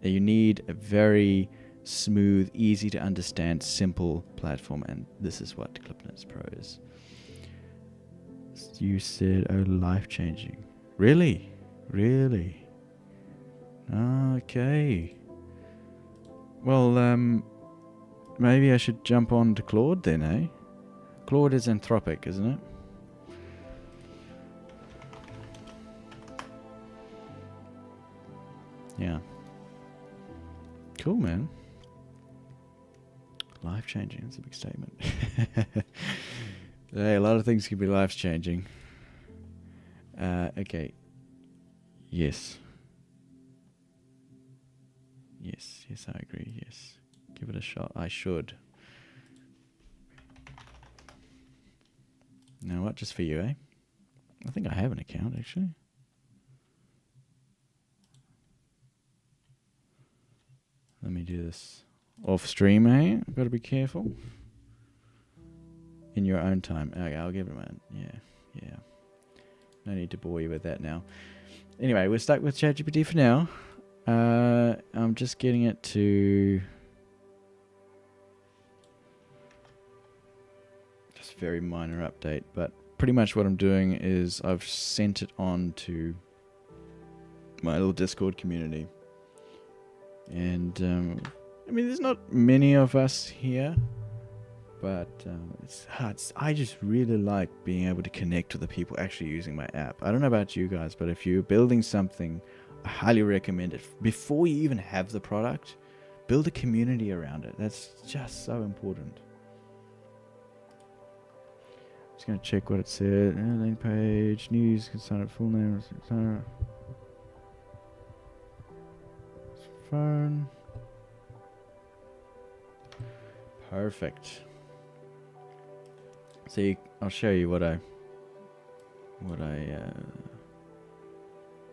You need a very smooth, easy to understand, simple platform, and this is what ClipNotes Pro is. You said, oh, life-changing. Really? Really? Okay. Well, maybe I should jump on to Claude then, eh? Claude is Anthropic, isn't it? Yeah. Cool, man. Life-changing. That's a big statement. Hey, a lot of things can be life-changing. Okay. Yes. Yes, yes, I agree, yes. Give it a shot. I should. You know what? Just for you, eh? I think I have an account, actually. Let me do this off stream, eh? I've got to be careful. In your own time. Okay, I'll give it a minute. Yeah. No need to bore you with that now. Anyway, we're stuck with ChatGPT for now. I'm just getting it to... Just very minor update, but pretty much what I'm doing is I've sent it on to my little Discord community. And, I mean, there's not many of us here, but it's hard. I just really like being able to connect with the people actually using my app. I don't know about you guys, but if you're building something, I highly recommend it. Before you even have the product, build a community around it. That's just so important. Just going to check what it said. Link page, news, can sign up full name, sign up. Phone. Perfect. So I'll show you what I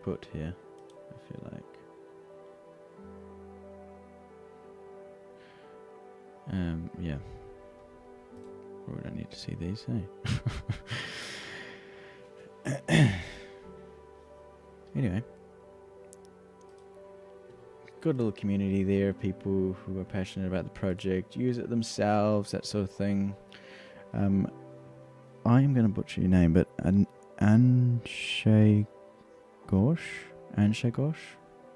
put here, if you like. Yeah. We don't need to see these, eh? Anyway. Good little community there, people who are passionate about the project, use it themselves, that sort of thing. I am going to butcher your name, but Anshay Ghosh,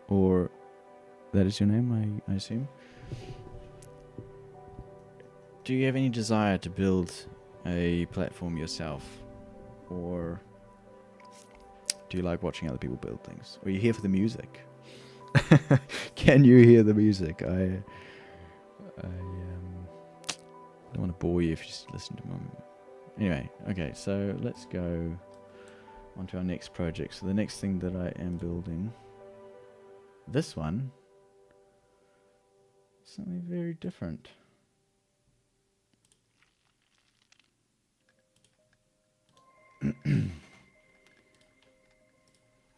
or that is your name, I assume. Do you have any desire to build a platform yourself, or do you like watching other people build things? Or are you here for the music? Can you hear the music? I don't want to bore you if you just listen to them. Anyway, okay, so let's go on to our next project. So the next thing that I am building, this one, something very different.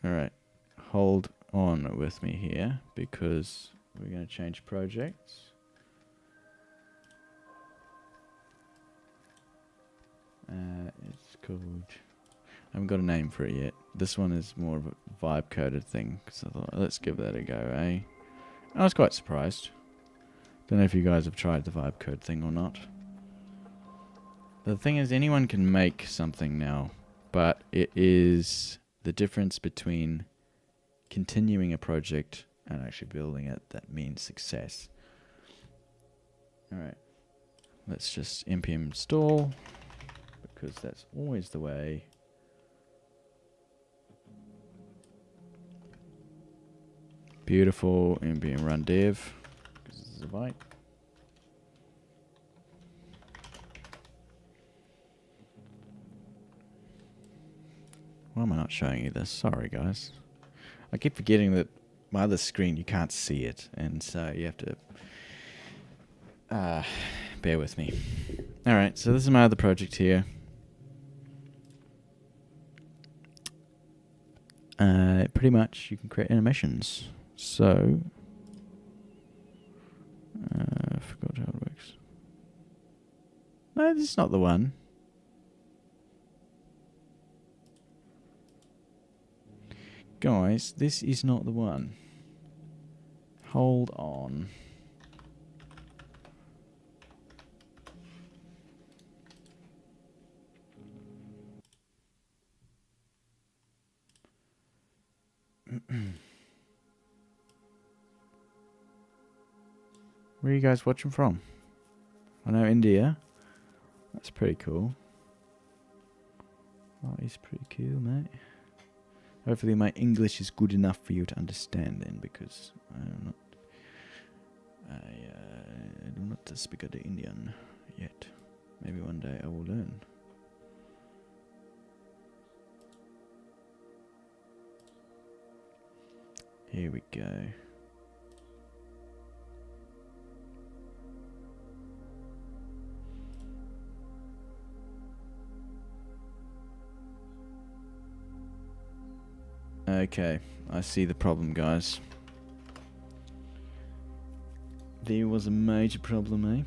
Alright, hold on with me here, because we're going to change projects. It's called... I haven't got a name for it yet. This one is more of a vibe coded thing, so I thought, let's give that a go, eh? I was quite surprised. Don't know if you guys have tried the vibe code thing or not. The thing is, anyone can make something now, but it is the difference between continuing a project and actually building it that means success. Alright, let's just npm install, because that's always the way. Beautiful, npm run dev, because this is a byte. Why am I not showing you this? Sorry, guys. I keep forgetting that my other screen, you can't see it, and so you have to bear with me. Alright, so this is my other project here. Pretty much you can create animations. So, I forgot how it works. No, this is not the one. Guys, this is not the one. Hold on. Where are you guys watching from? I know India. That's pretty cool. That is pretty cool, mate. Hopefully my English is good enough for you to understand then, because I do not speak the Indian yet. Maybe one day I will learn. Here we go. Okay, I see the problem, guys. There was a major problem, eh?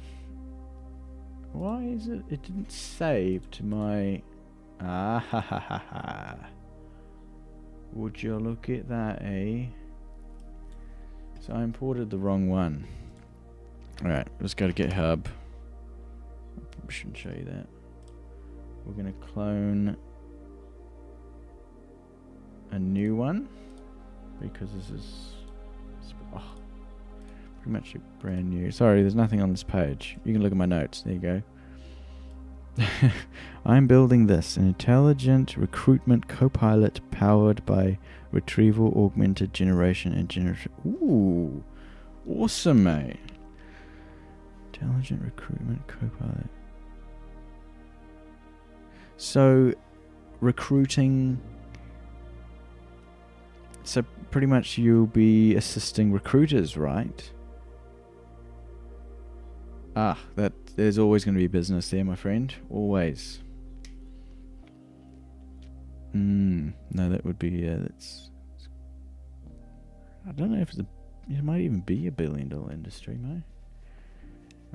Why is it? It didn't save to my... Ah ha ha ha ha. Would you look at that, eh? So I imported the wrong one. Alright, let's go to GitHub. I probably shouldn't show you that. We're going to clone a new one, because this is pretty much brand new. Sorry, there's nothing on this page. You can look at my notes. There you go. I'm building this, an intelligent recruitment copilot powered by retrieval augmented generation and generative. Ooh, awesome, mate. Intelligent recruitment copilot. So, recruiting. So pretty much you'll be assisting recruiters, right? That there's always going to be business there, my friend. Always. No, that would be, that's... I don't know if it might even be a $1 billion industry, mate.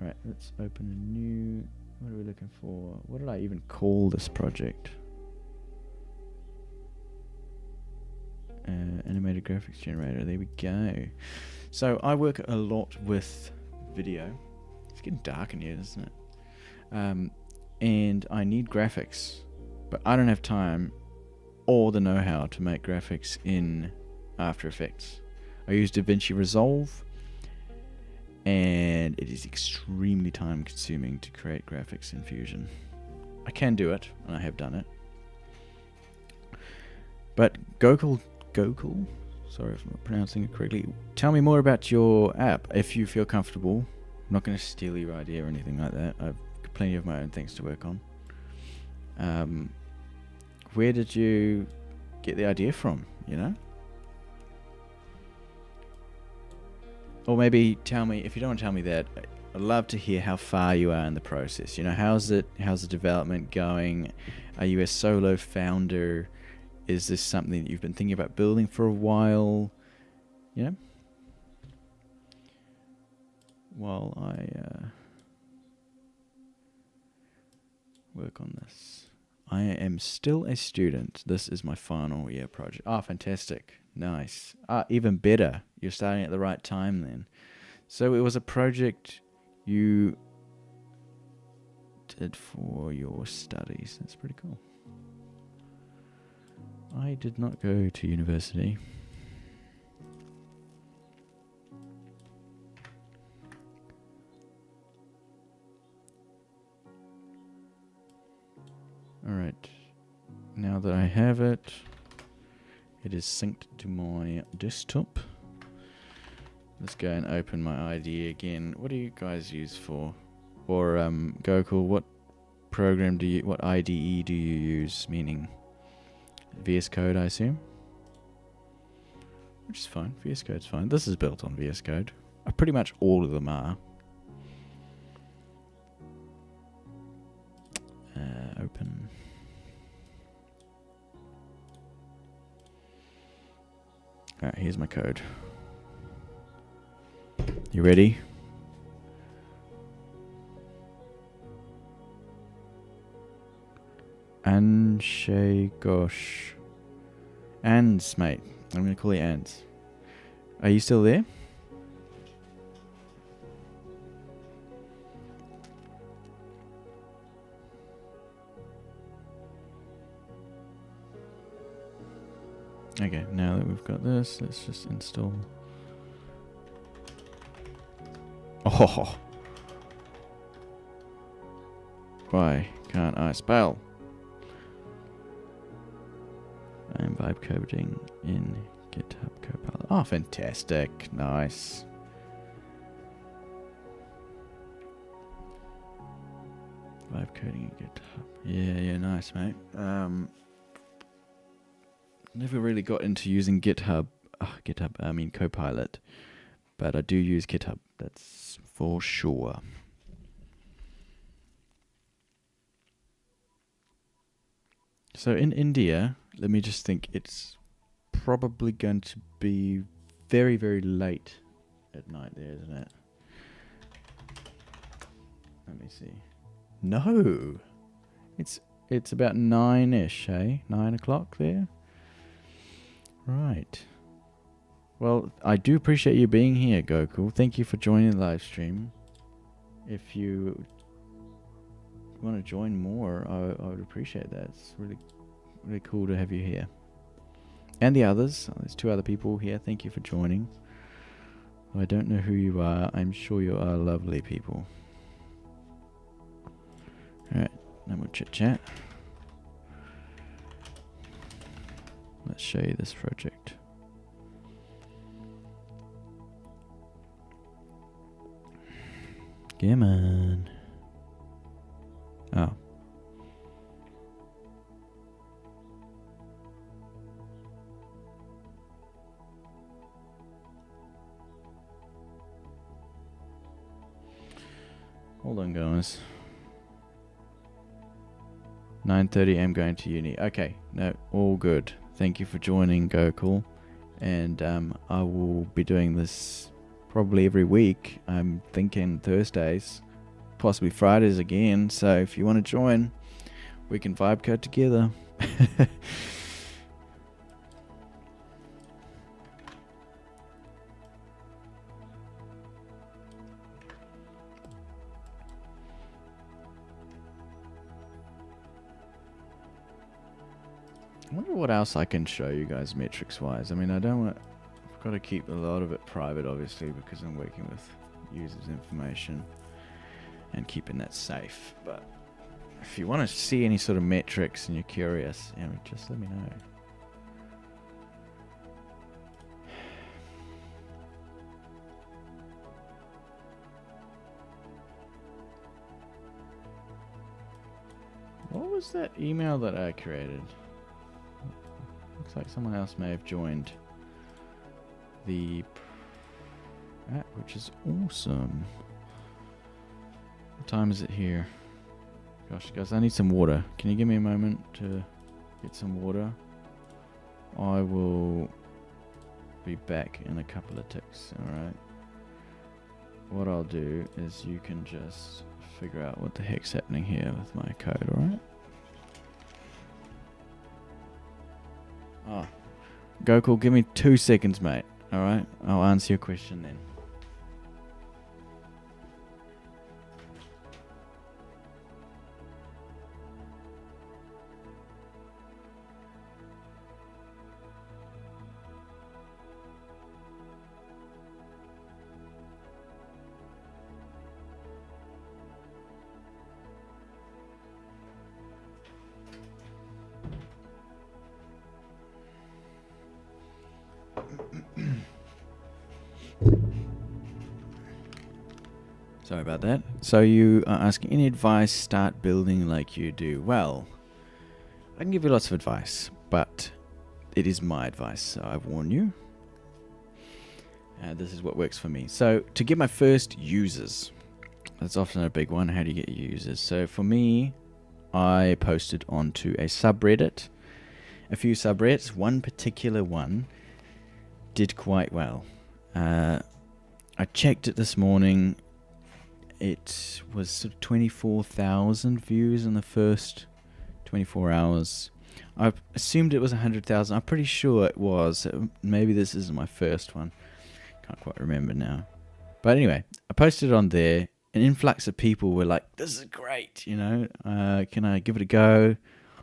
Alright, let's open a new... What are we looking for? What did I even call this project? Animated graphics generator. There we go. So I work a lot with video. It's getting dark in here, isn't it? And I need graphics, but I don't have time or the know-how to make graphics in After Effects. I use DaVinci Resolve, and it is extremely time-consuming to create graphics in Fusion. I can do it, and I have done it. But Gokul, sorry if I'm not pronouncing it correctly, tell me more about your app, if you feel comfortable. I'm not going to steal your idea or anything like that. I've got plenty of my own things to work on. Where did you get the idea from, you know? Or maybe tell me, if you don't want to tell me that, I'd love to hear how far you are in the process. You know, how's the development going? Are you a solo founder? Is this something that you've been thinking about building for a while? You know? While I work on this. I am still a student. This is my final year project. Oh, fantastic. Nice. Even better. You're starting at the right time then. So it was a project you did for your studies. That's pretty cool. I did not go to university. Alright, now that I have it, it is synced to my desktop. Let's go and open my IDE again. What do you guys use for? Or Gokul, what IDE do you use? Meaning VS Code, I assume? Which is fine, VS Code's fine. This is built on VS Code. Pretty much all of them are. Open. Alright, here's my code. You ready? Gosh. Ans, mate. I'm going to call you Ans. Are you still there? Okay, now that we've got this, let's just install. Oh! Why can't I spell? I'm vibe coding in GitHub Copilot. Oh, fantastic. Nice. Vibe coding in GitHub. Yeah, nice, mate. Never really got into using GitHub. I mean Copilot. But I do use GitHub. That's for sure. So in India, let me just think, it's probably going to be very, very late at night there, isn't it? Let me see. No! It's about 9-ish, eh? 9 o'clock there? Right. Well, I do appreciate you being here, Gokul. Thank you for joining the live stream. If you want to join more, I would appreciate that. It's really, really cool to have you here. And the others. There's 2 other people here. Thank you for joining. I don't know who you are. I'm sure you are lovely people. Alright, no more chit chat. Let's show you this project. Come on. Oh. guys. 9:30 I'm going to uni. Okay, no, all good. Thank you for joining, Gokul. And I will be doing this probably every week. I'm thinking Thursdays, possibly Fridays again. So if you want to join, we can vibe code together. I wonder what else I can show you guys metrics wise. I mean, I've got to keep a lot of it private, obviously, because I'm working with users' information and keeping that safe. But if you want to see any sort of metrics and you're curious, just let me know. What was that email that I created? Looks like someone else may have joined the app, which is awesome. What time is it here? Gosh, guys, I need some water. Can you give me a moment to get some water? I will be back in a couple of ticks, alright? What I'll do is you can just figure out what the heck's happening here with my code, alright? Oh, Gokul, give me 2 seconds, mate. Alright, I'll answer your question then. Sorry about that. So you are asking any advice, start building like you do. Well, I can give you lots of advice, but it is my advice, so I warn you. This is what works for me. So to get my first users, that's often a big one. How do you get users? So for me, I posted onto a subreddit, a few subreddits. One particular one did quite well. I checked it this morning. It was sort of 24,000 views in the first 24 hours. I assumed it was 100,000. I'm pretty sure it was. Maybe this isn't my first one. Can't quite remember now. But anyway, I posted it on there. An influx of people were like, this is great, can I give it a go?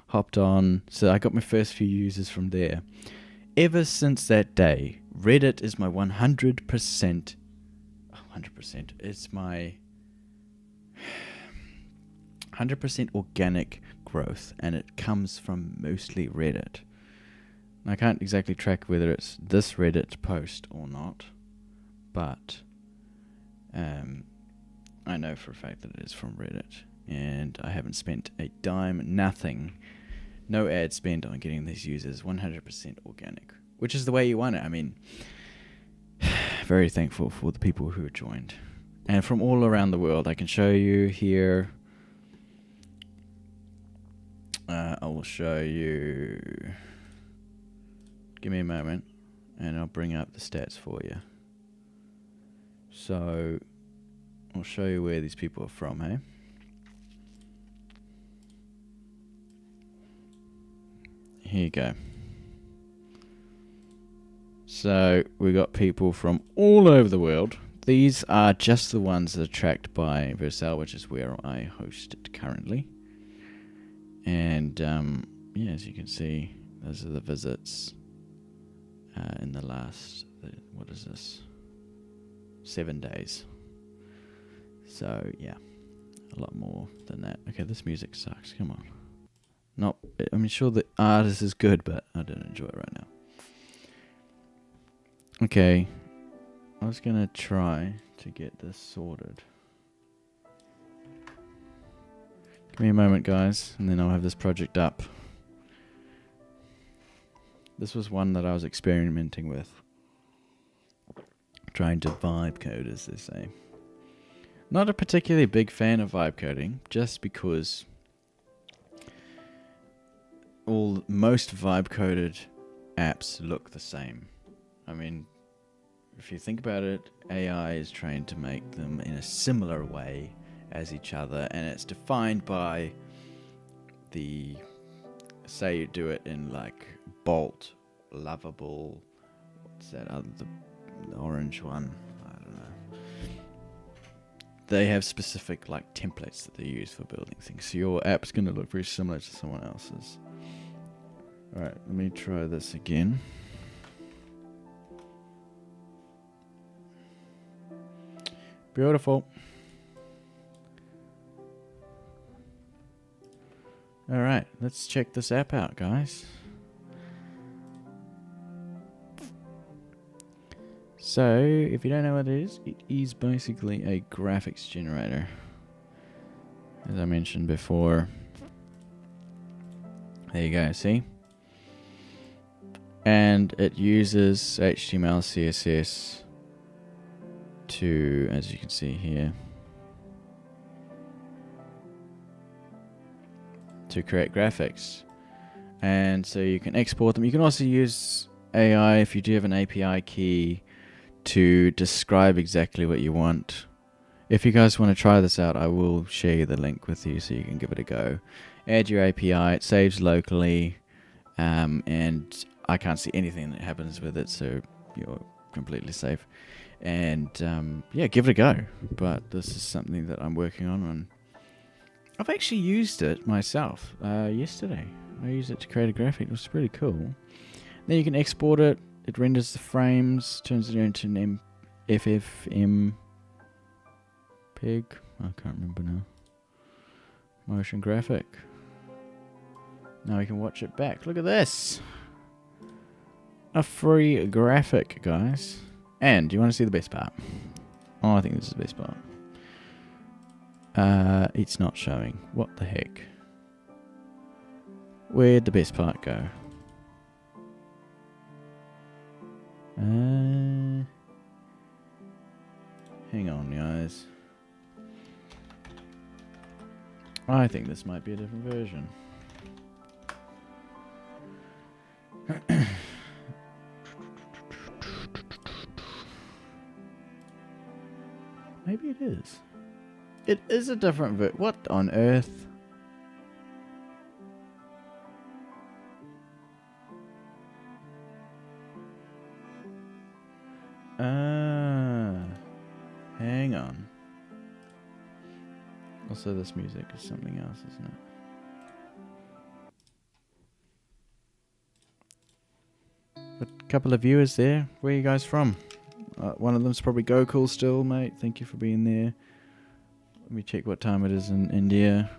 Hopped on. So I got my first few users from there. Ever since that day, Reddit is my 100%. It's my 100% organic growth, and it comes from mostly Reddit. I can't exactly track whether it's this Reddit post or not, but I know for a fact that it is from Reddit, and I haven't spent a dime, nothing, no ad spent on getting these users. 100% organic, which is the way you want it. I mean, very thankful for the people who have joined. And from all around the world. I can show you here. I will show you. Give me a moment and I'll bring up the stats for you. So I'll show you where these people are from, hey? Here you go. So we got people from all over the world. These are just the ones that are tracked by Vercel, which is where I host it currently. And yeah, as you can see, those are the visits in the last, what is this, 7 days. So yeah, a lot more than that. Okay, this music sucks. Come on. I'm sure the artist is good, but I don't enjoy it right now. Okay, I was gonna try to get this sorted. Give me a moment, guys, and then I'll have this project up. This was one that I was experimenting with. Trying to vibe code, as they say. Not a particularly big fan of vibe coding, just because most vibe coded apps look the same. I mean, if you think about it, AI is trying to make them in a similar way as each other, and it's defined by say you do it in like Bolt, Lovable, what's that other, the orange one? I don't know. They have specific like templates that they use for building things. So your app's going to look very similar to someone else's. Alright, let me try this again. Beautiful. Alright, let's check this app out, guys. So, if you don't know what it is basically a graphics generator. As I mentioned before. There you go, see? And it uses HTML, CSS to, as you can see here, to create graphics. And so you can export them. You can also use AI if you do have an API key to describe exactly what you want. If you guys want to try this out, I will share the link with you so you can give it a go. Add your API, it saves locally, and I can't see anything that happens with it, so you're completely safe. And yeah, give it a go. But this is something that I'm working on, and I've actually used it myself yesterday. I used it to create a graphic. It was pretty cool. Then you can export it. It renders the frames, turns it into an FFmpeg. I can't remember now. Motion graphic. Now we can watch it back. Look at this. A free graphic, guys. And do you want to see the best part? Oh, I think this is the best part. It's not showing. What the heck? Where'd the best part go? Hang on, guys. I think this might be a different version. Maybe it is. It is a different version. What on earth? Hang on. Also, this music is something else, isn't it? But a couple of viewers there. Where are you guys from? One of them's probably Gokul still, mate. Thank you for being there. Let me check what time it is in India.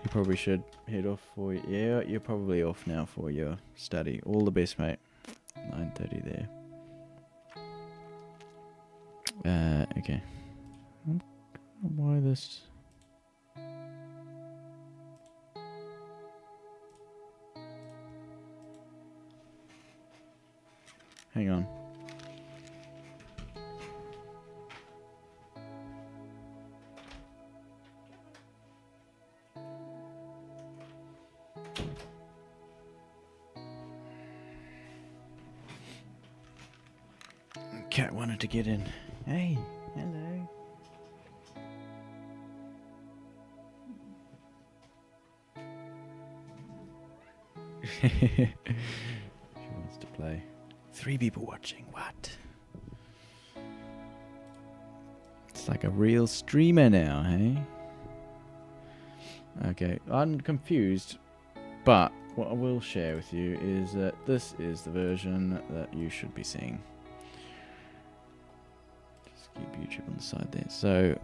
You probably should head off for... Yeah, you're probably off now for your study. All the best, mate. 9:30 there. Okay. Why this... Hang on. Cat wanted to get in. Hey, hello. She wants to play. 3 people watching. What? It's like a real streamer now, hey? Okay, I'm confused, but what I will share with you is that this is the version that you should be seeing. Just keep YouTube on the side there. So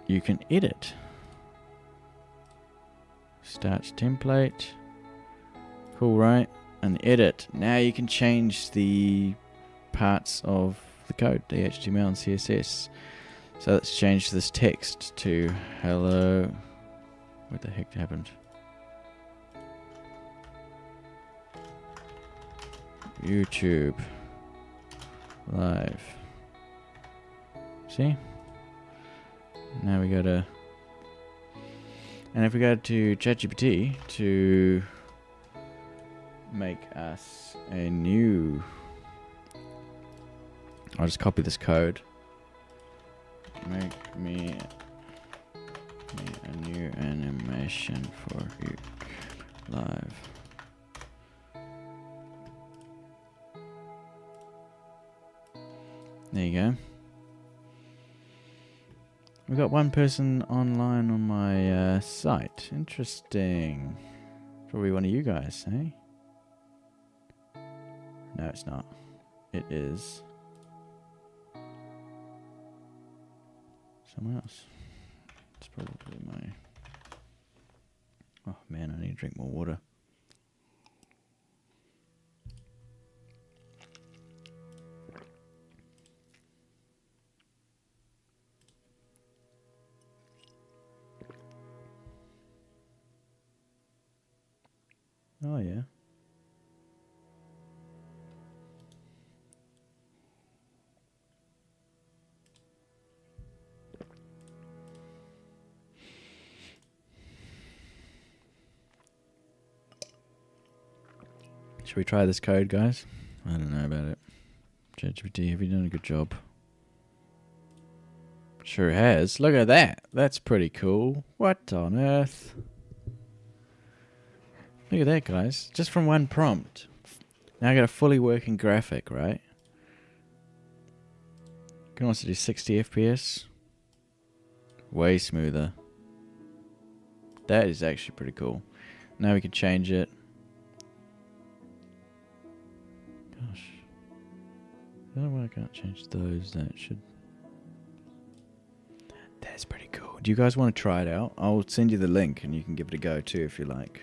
you can edit. Start template. Cool, right? And edit. Now you can change the parts of the code, the HTML and CSS. So let's change this text to hello. What the heck happened? YouTube live. See? Now we go to... And if we go to ChatGPT to make us a new... I'll just copy this code. Make me a new animation for you live. There you go. We've got one person online on my site. Interesting. Probably one of you guys, eh? No, it's not. It is someone else. It's probably my... Oh man, I need to drink more water. Oh yeah. Should we try this code, guys? I don't know about it. ChatGPT, have you done a good job? Sure has. Look at that. That's pretty cool. What on earth? Look at that, guys. Just from one prompt. Now I got a fully working graphic, right? You can also do 60 FPS. Way smoother. That is actually pretty cool. Now we can change it. Gosh. I don't know why I can't change those. That should... That's pretty cool. Do you guys want to try it out? I'll send you the link and you can give it a go too if you like.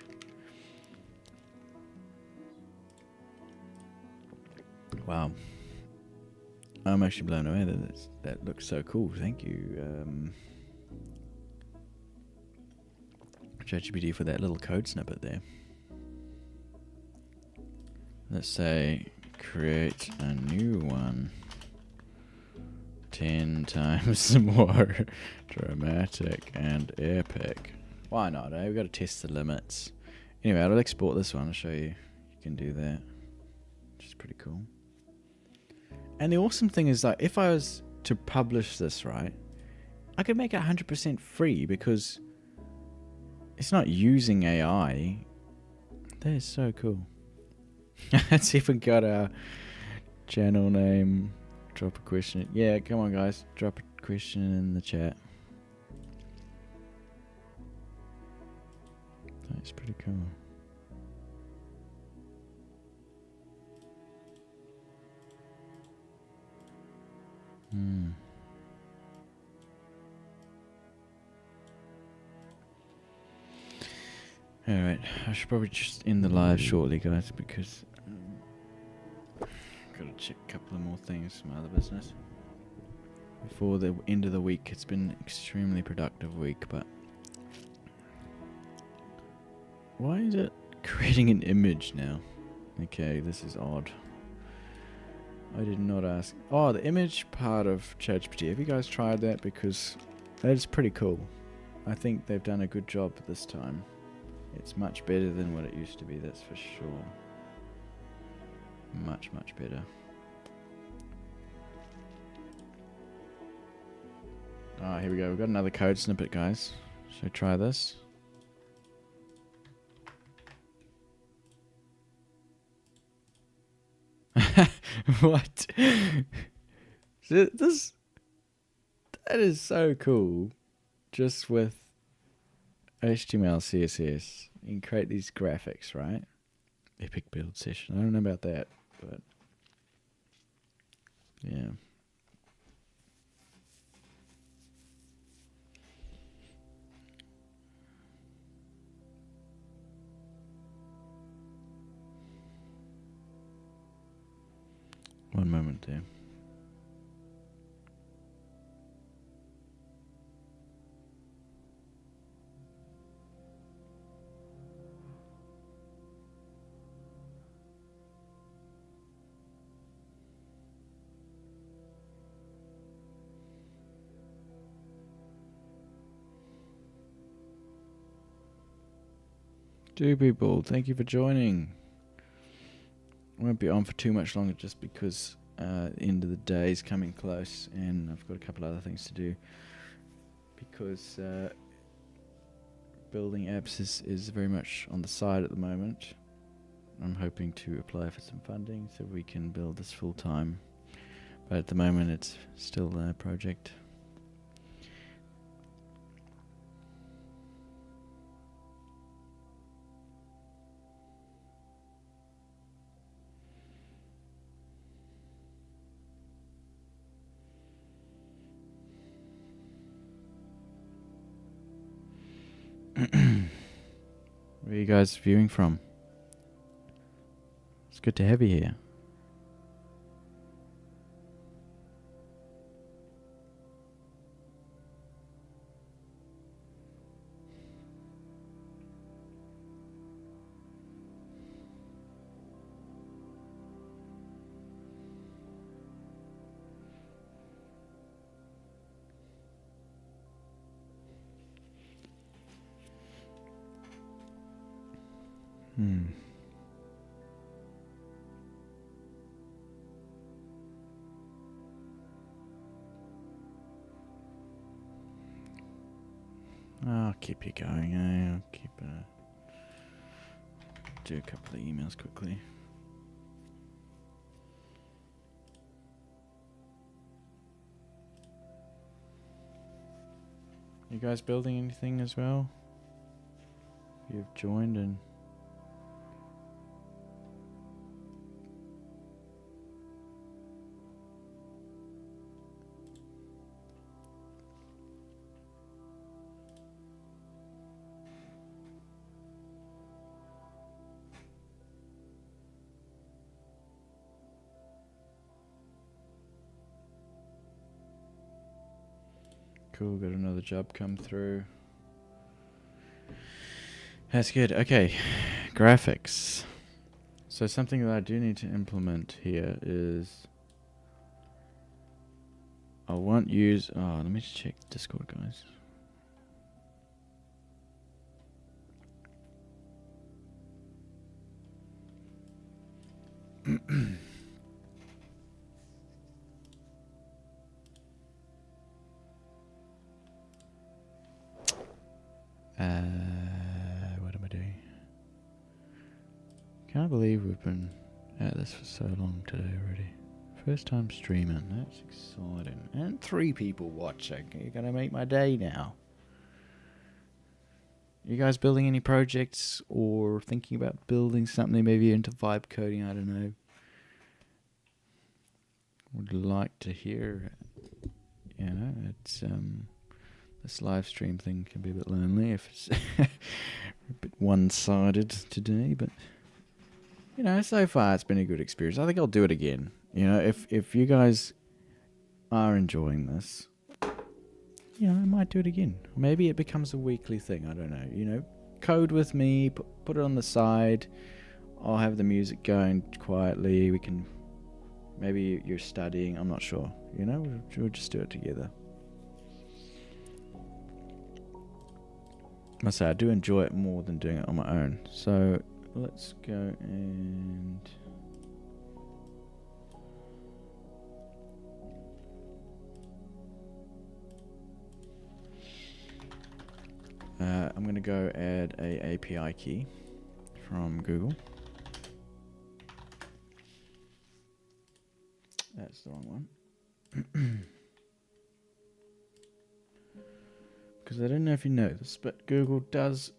Wow. I'm actually blown away. That looks so cool. Thank you, ChatGPT, for that little code snippet there. Let's say create a new one 10 times more dramatic and epic. Why not, eh? We've got to test the limits. Anyway, I'll export this one. I'll show you. You can do that. Which is pretty cool. And the awesome thing is, like, if I was to publish this, right, I could make it 100% free because it's not using AI. That is so cool. Let's see if we got our channel name. Drop a question. Yeah, come on, guys. Drop a question in the chat. That's pretty cool. Alright, I should probably just end the live shortly, guys, because I've got to check a couple of more things from other business before the end of the week. It's been an extremely productive week, but why is it creating an image now? Okay, this is odd. I did not ask. Oh, the image part of ChatGPT. Have you guys tried that? Because that is pretty cool. I think they've done a good job this time. It's much better than what it used to be, that's for sure. Much, much better. Ah, here we go. We've got another code snippet, guys. Should I try this? What? That is so cool. Just with HTML, CSS, you can create these graphics, right? Epic build session. I don't know about that, but yeah. One moment there. Two people, thank you for joining. I won't be on for too much longer just because the end of the day is coming close and I've got a couple other things to do. Because building apps is very much on the side at the moment. I'm hoping to apply for some funding so we can build this full time. But at the moment it's still a project. Where are you guys viewing from? It's good to have you here. I'll keep you going. I'll keep do a couple of emails quickly. You guys building anything as well? You've joined and cool, got another job come through. That's good. Okay, graphics. So something that I do need to implement here is I won't use... Oh, let me just check Discord, guys. What am I doing? Can't believe we've been at this for so long today already. First time streaming, that's exciting. And 3 people watching. You're gonna make my day now. You guys building any projects or thinking about building something, maybe into vibe coding, I don't know. Would like to hear, you know, it's this live stream thing can be a bit lonely if it's a bit one-sided today, but you know, so far it's been a good experience. I think I'll do it again. You know, if you guys are enjoying this, you know, I might do it again. Maybe it becomes a weekly thing. I don't know. You know, code with me, put it on the side. I'll have the music going quietly. We can, maybe you're studying. I'm not sure. You know, we'll just do it together. I must say, I do enjoy it more than doing it on my own. So let's go and... I'm going to go add a API key from Google. That's the wrong one. Because I don't know if you know this, but Google does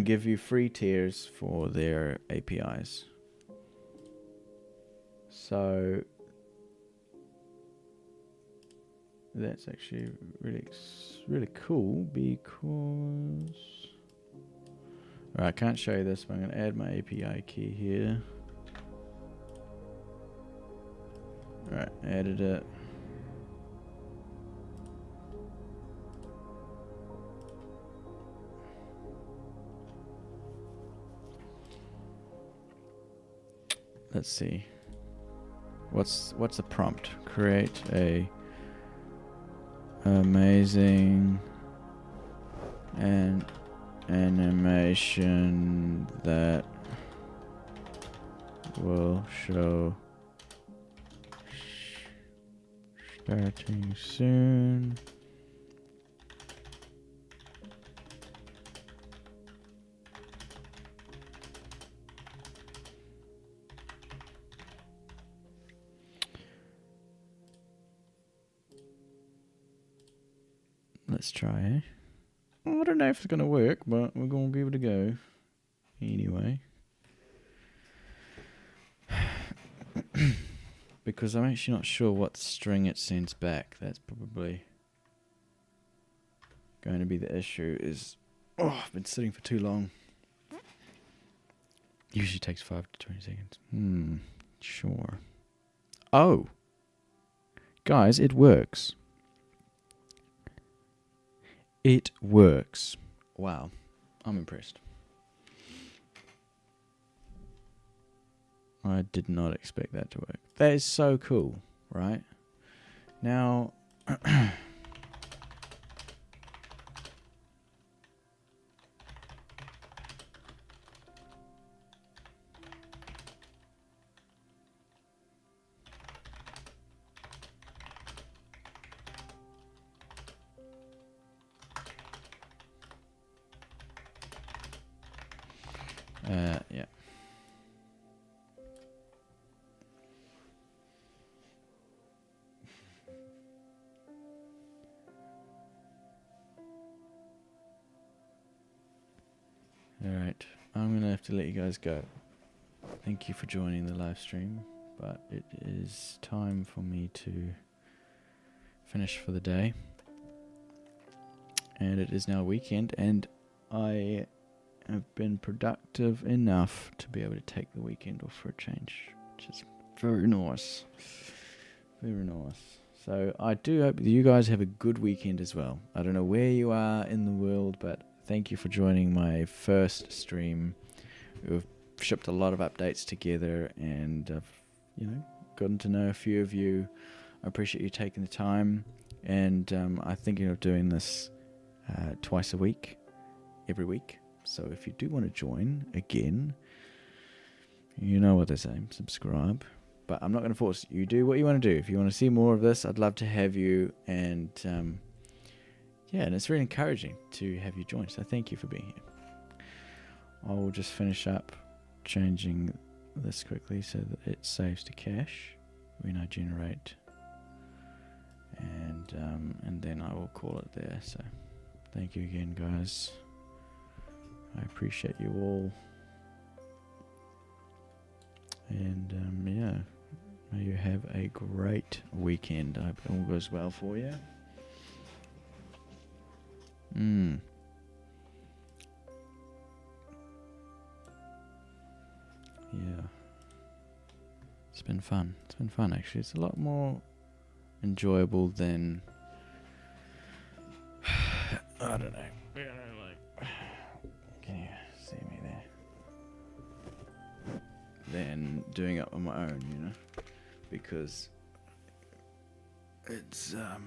give you free tiers for their APIs. So that's actually really cool because... Alright, I can't show you this, but I'm going to add my API key here. Alright, added it. Let's see. What's the prompt? Create a amazing and animation that will show starting soon. Let's try, eh? I don't know if it's going to work, but we're going to give it a go. Anyway. Because I'm actually not sure what string it sends back. That's probably going to be the issue. I've been sitting for too long. Usually takes 5 to 20 seconds. Sure. Oh! Guys, it works. It works. Wow. I'm impressed. I did not expect that to work. That is so cool, right? Now... yeah. Alright, I'm going to have to let you guys go. Thank you for joining the live stream, but it is time for me to finish for the day. And it is now weekend, and I have been productive enough to be able to take the weekend off for a change, which is very nice. Very nice. So I do hope that you guys have a good weekend as well. I don't know where you are in the world, but thank you for joining my first stream. We've shipped a lot of updates together, and I've, gotten to know a few of you. I appreciate you taking the time, and I'm thinking of doing this twice a week, every week. So if you do want to join again, you know what they say, subscribe. But I'm not going to force you. Do what you want to do. If you want to see more of this, I'd love to have you. And and it's really encouraging to have you join. So thank you for being here. I will just finish up changing this quickly so that it saves to cache when I generate. And then I will call it there. So thank you again, guys. I appreciate you all. And may you have a great weekend. I hope it all goes well for you. Yeah. It's been fun. It's been fun, actually. It's a lot more enjoyable than... I don't know. Can you see me there? Than doing it on my own, because it's a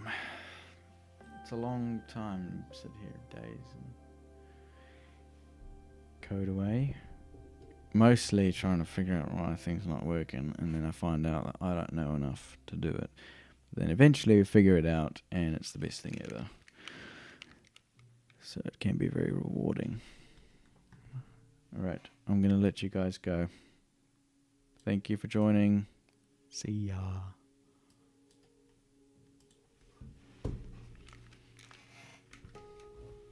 long time to sit here, days and code away, mostly trying to figure out why things not working, and then I find out that I don't know enough to do it. Then eventually we figure it out, and it's the best thing ever. So it can be very rewarding. Alright, I'm going to let you guys go. Thank you for joining. See ya.